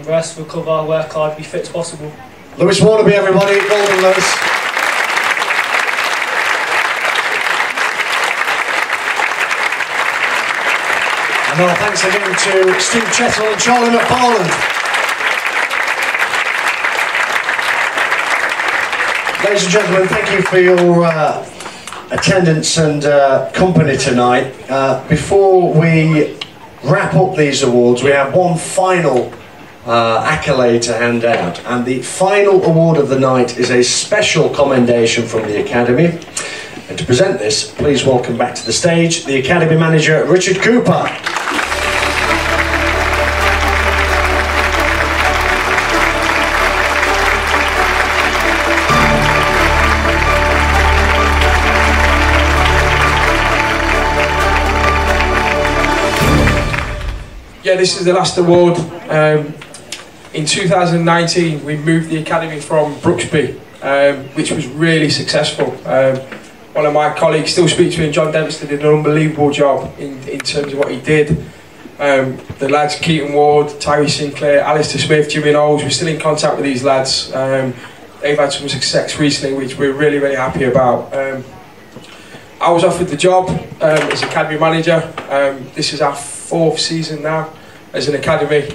Speaker 14: Rest, recover, work hard, be fit as possible.
Speaker 2: Lewis Warnaby, everybody. Well done, Lewis. And our thanks again to Steve Chettle and Charlie McFarland. Ladies and gentlemen, thank you for your attendance and company tonight. Before we wrap up these awards, we have one final accolade to hand out, and the final award of the night is a special commendation from the Academy. And to present this, please welcome back to the stage the Academy manager, Richard Cooper.
Speaker 3: Yeah, this is the last award. In 2019, we moved the Academy from Brooksby, which was really successful. One of my colleagues still speaks to me, John Dempster did an unbelievable job in terms of what he did. The lads, Keaton Ward, Tyree Sinclair, Alistair Smith, Jimmy Knowles, we're still in contact with these lads. They've had some success recently, which we're really, really happy about. I was offered the job as Academy manager. This is our 4th season now as an Academy.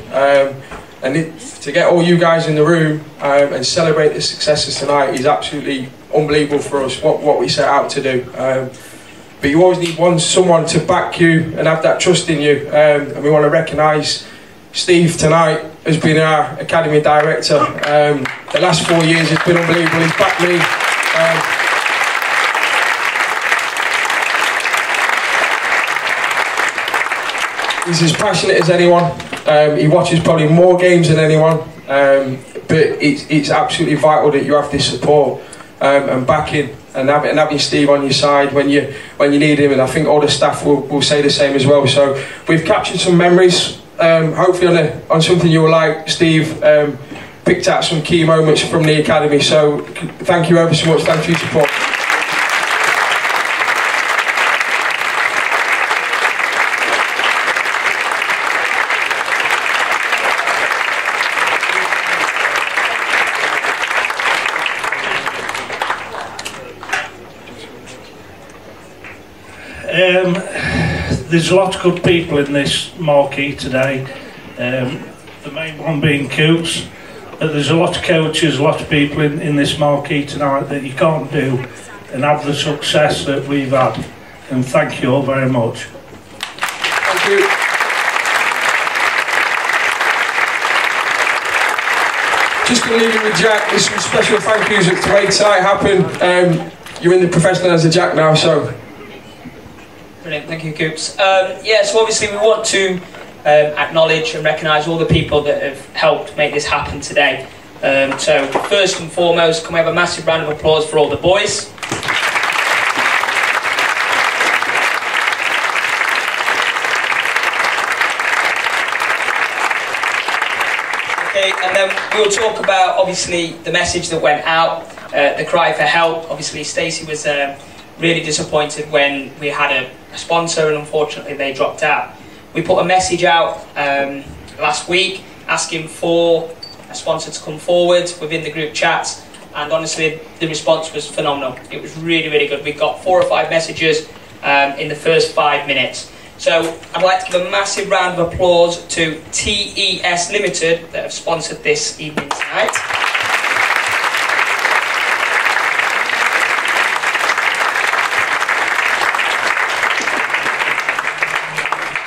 Speaker 3: To get all you guys in the room and celebrate the successes tonight is absolutely unbelievable for us, what we set out to do. But you always need someone to back you and have that trust in you. And we want to recognise Steve tonight as being our Academy Director. The last 4 years has been unbelievable. He's backed me. He's as passionate as anyone. He watches probably more games than anyone. But it's absolutely vital that you have this support and backing, and having Steve on your side when you need him. And I think all the staff will say the same as well. So we've captured some memories. Hopefully on something you will like. Steve picked out some key moments from the Academy. So thank you ever so much. Thank you for your support.
Speaker 21: There's a lot of good people in this marquee today. The main one being Coots. But there's a lot of coaches, a lot of people in this marquee tonight that you can't do and have the success that we've had. And thank you all very much.
Speaker 3: Thank you. Just to leave it with Jack, there's some special thank yous to make tonight happen. You're in the professional as a Jack now, so.
Speaker 22: Brilliant, thank you, Coops. Yeah, so obviously we want to acknowledge and recognise all the people that have helped make this happen today. So first and foremost, can we have a massive round of applause for all the boys? Okay, and then we'll talk about obviously the message that went out, the cry for help. Obviously Stacey was really disappointed when we had a sponsor and unfortunately they dropped out. We put a message out last week asking for a sponsor to come forward within the group chats, and honestly the response was phenomenal. It was really, really good. We got 4 or 5 messages in the first 5 minutes. So I'd like to give a massive round of applause to TES Limited that have sponsored this evening tonight.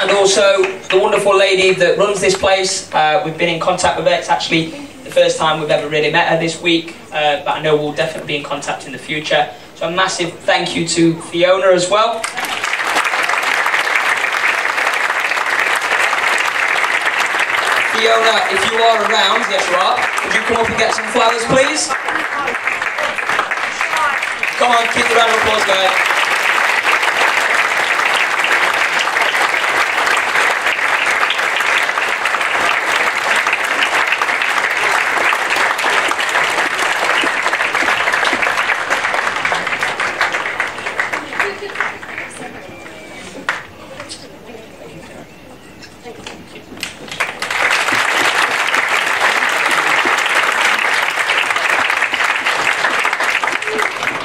Speaker 22: And also the wonderful lady that runs this place. We've been in contact with her. It's actually the first time we've ever really met her this week, but I know we'll definitely be in contact in the future. So a massive thank you to Fiona as well. Fiona, if you are around, yes you are, would you come up and get some flowers please? Come on, keep the round of applause going.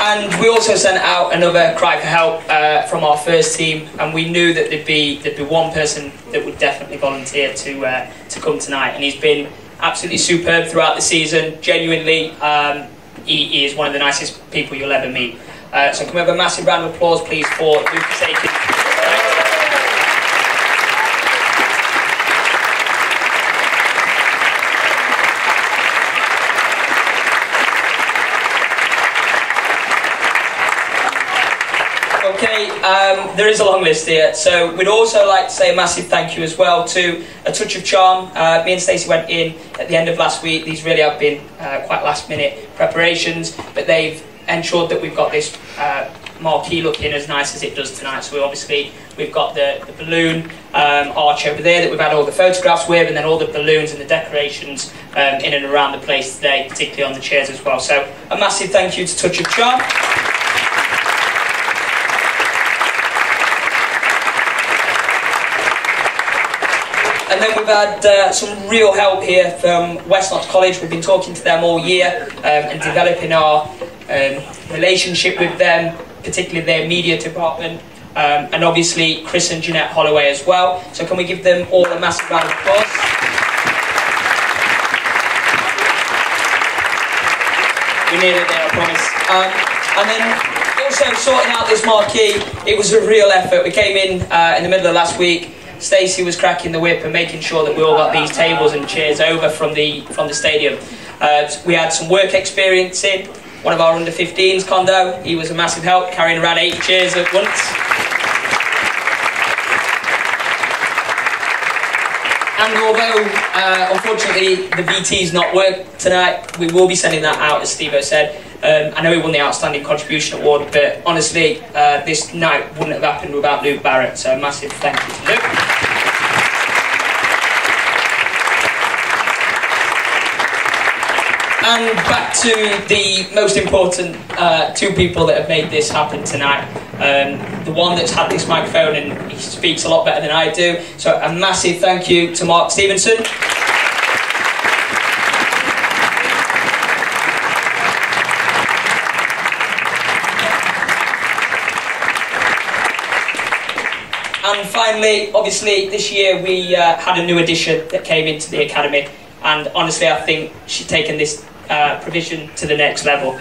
Speaker 22: And we also sent out another cry for help from our first team, and we knew that there'd be one person that would definitely volunteer to come tonight, and he's been absolutely superb throughout the season. Genuinely, he is one of the nicest people you'll ever meet. So can we have a massive round of applause, please, for Lucas Aiken. Okay, there is a long list here, so we'd also like to say a massive thank you as well to A Touch of Charm. Me and Stacey went in at the end of last week. These really have been quite last minute preparations, but they've ensured that we've got this marquee looking as nice as it does tonight. So we've got the balloon arch over there that we've had all the photographs with, and then all the balloons and the decorations in and around the place today, particularly on the chairs as well. So a massive thank you to Touch of Charm. And then we've had some real help here from West Notts College. We've been talking to them all year and developing our relationship with them, particularly their media department, and obviously Chris and Jeanette Holloway as well. So can we give them all a massive round of applause? We're nearly there, I promise. And then also sorting out this marquee, it was a real effort. We came in the middle of last week. Stacey was cracking the whip and making sure that we all got these tables and chairs over from the stadium. We had some work experience in. One of our under-15s, Kondo, he was a massive help, carrying around 80 chairs at once. And although, unfortunately, the VT's not worked tonight, we will be sending that out, as Steve-O said. I know he won the Outstanding Contribution Award, but honestly, this night wouldn't have happened without Luke Barrett, so a massive thank you to Luke. And back to the most important 2 people that have made this happen tonight. The one that's had this microphone, and he speaks a lot better than I do, so a massive thank you to Mark Stevenson. And finally, obviously, this year we had a new addition that came into the academy, and honestly, I think she's taken this provision to the next level.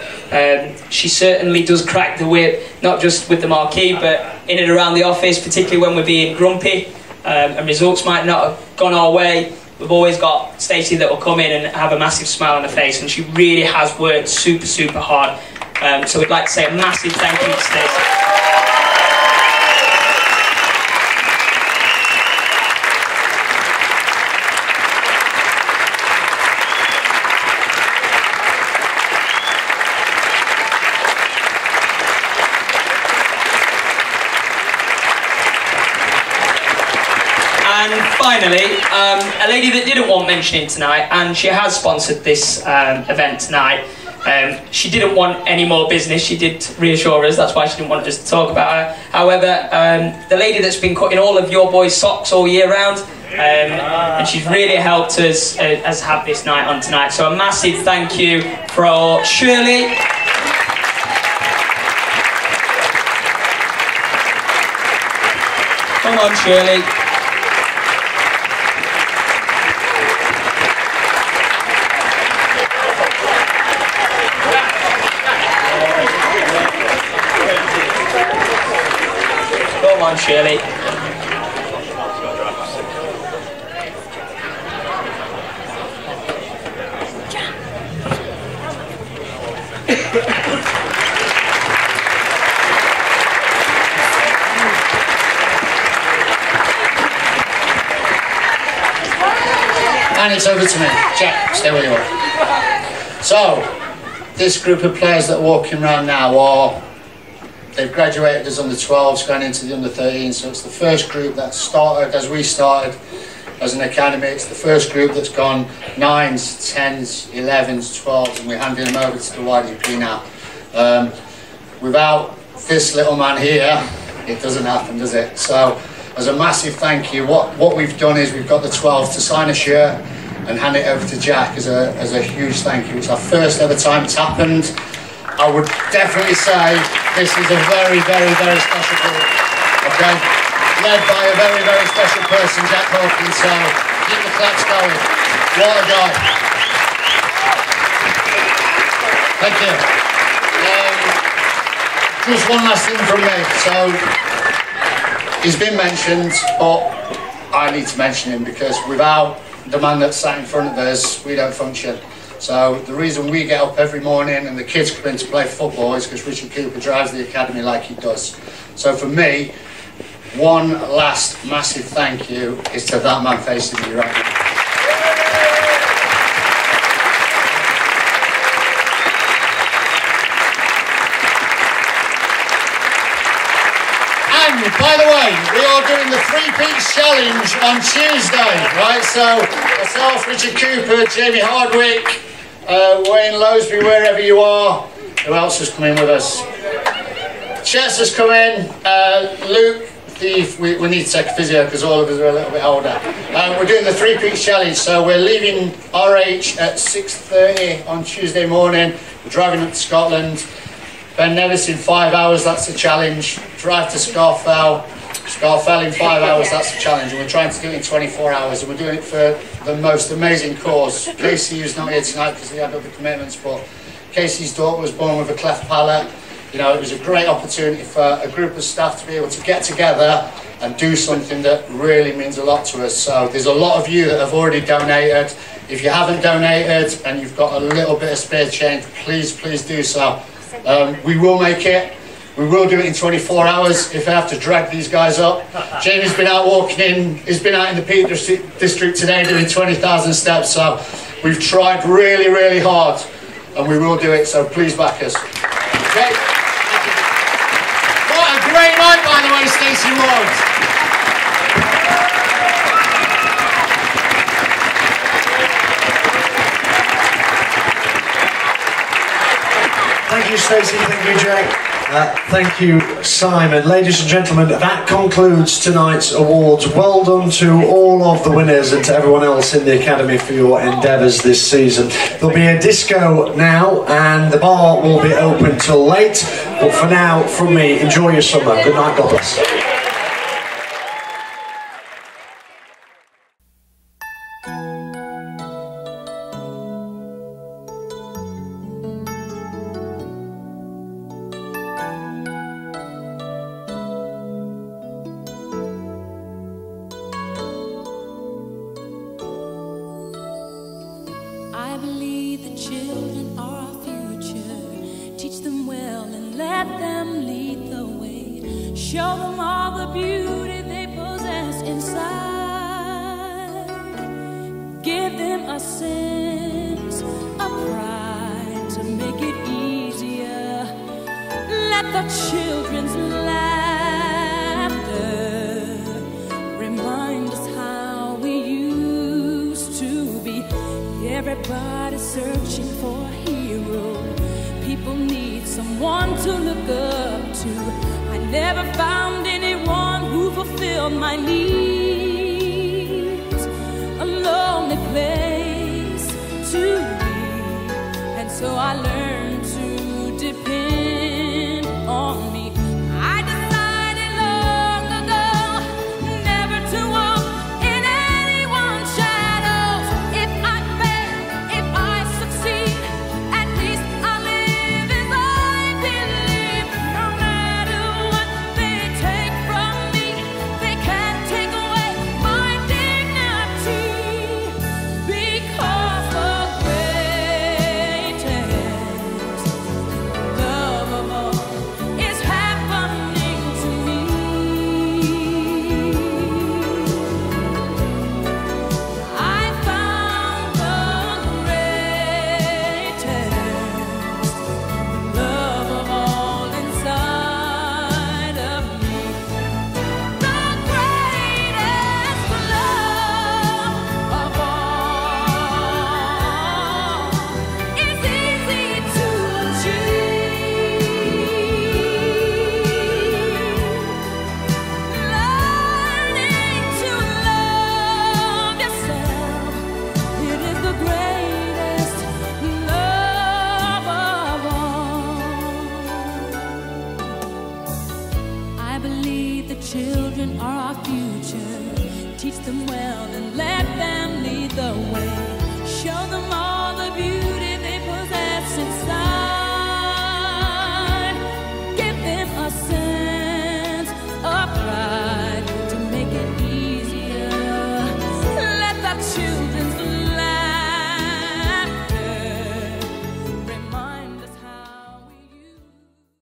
Speaker 22: She certainly does crack the whip, not just with the marquee, but in and around the office, particularly when we're being grumpy and results might not have gone our way. We've always got Stacey that will come in and have a massive smile on her face, and she really has worked super, super hard. So we'd like to say a massive thank you to Stacey. And finally, a lady that didn't want mentioning tonight, and she has sponsored this event tonight. She didn't want any more business. She did reassure us, that's why she didn't want us to talk about her. However, the lady that's been cutting all of your boys' socks all year round, and she's really helped us have this night on tonight. So a massive thank you for Shirley. Come on, Shirley. Come on, Shirley.
Speaker 6: And it's over to me. Jack, stay where you are. So, this group of players that are walking around now they've graduated as under 12s, going into the under 13s, so it's the first group that started as we started as an academy. It's the first group that's gone 9s, 10s, 11s, 12s, and we're handing them over to the YDP now. Without this little man here, it doesn't happen, does it? So, as a massive thank you, what we've done is we've got the 12 to sign a shirt and hand it over to Jack as a huge thank you. It's our first ever time it's happened. I would definitely say this is a very, very, very special group, okay? Led by a very, very special person, Jack Hawkins, so keep the claps going. What a guy. Thank you. Just one last thing from me. So, he's been mentioned, but I need to mention him because without the man that's sat in front of us, we don't function. So the reason we get up every morning and the kids come in to play football is because Richard Cooper drives the academy like he does. So for me, one last massive thank you is to that man facing you right now. By the way, we are doing the 3-piece challenge on Tuesday, right? So, myself, Richard Cooper, Jamie Hardwick, Wayne Lowsby, wherever you are. Who else has come in with us? Chess has come in. Luke, we need to take a physio because all of us are a little bit older. We're doing the 3-piece challenge, so we're leaving RH at 6:30 on Tuesday morning. We're driving up to Scotland. Ben Nevis in 5 hours, that's the challenge. Drive to Scafell in 5 hours, that's the challenge. And we're trying to do it in 24 hours. And we're doing it for the most amazing cause. Casey, who's not here tonight because he had other commitments, but Casey's daughter was born with a cleft palate. You know, it was a great opportunity for a group of staff to be able to get together and do something that really means a lot to us. So there's a lot of you that have already donated. If you haven't donated and you've got a little bit of spare change, please do so. We will make it. We will do it in 24 hours if I have to drag these guys up. Jamie's been out walking he's been out in the Peak District today doing 20,000 steps, so we've tried really, really hard and we will do it, so please back us. Okay. What a great night, by the way, Stacey Ward.
Speaker 2: Thank you, Stacey. Thank you, Jack. Thank you, Simon. Ladies and gentlemen, that concludes tonight's awards. Well done to all of the winners and to everyone else in the Academy for your endeavours this season. There'll be a disco now and the bar will be open till late. But for now, from me, enjoy your summer. Good night, God bless.
Speaker 1: let them lead the way. Show them all the beauty they possess inside. Give them a sense of pride to make it easier. Let the children's laughter remind us how we used to be. Everybody's searching for a hero. People need someone to look up to. I never found anyone who fulfilled my needs. A lonely place to be, and so I learned to depend on me. I decided long ago never to walk in anyone's shadows. If I fail, if I succeed, at least I live as I believe. No matter what they take from me, they can't take away my dignity. Because the greatest love of all is happening to me. I found the greatest love of all inside of me. The greatest love of all is easy to achieve. Learning to love yourself, it is the greatest love of all. I believe the children are our future. Teach them well and let them lead the way. Show them all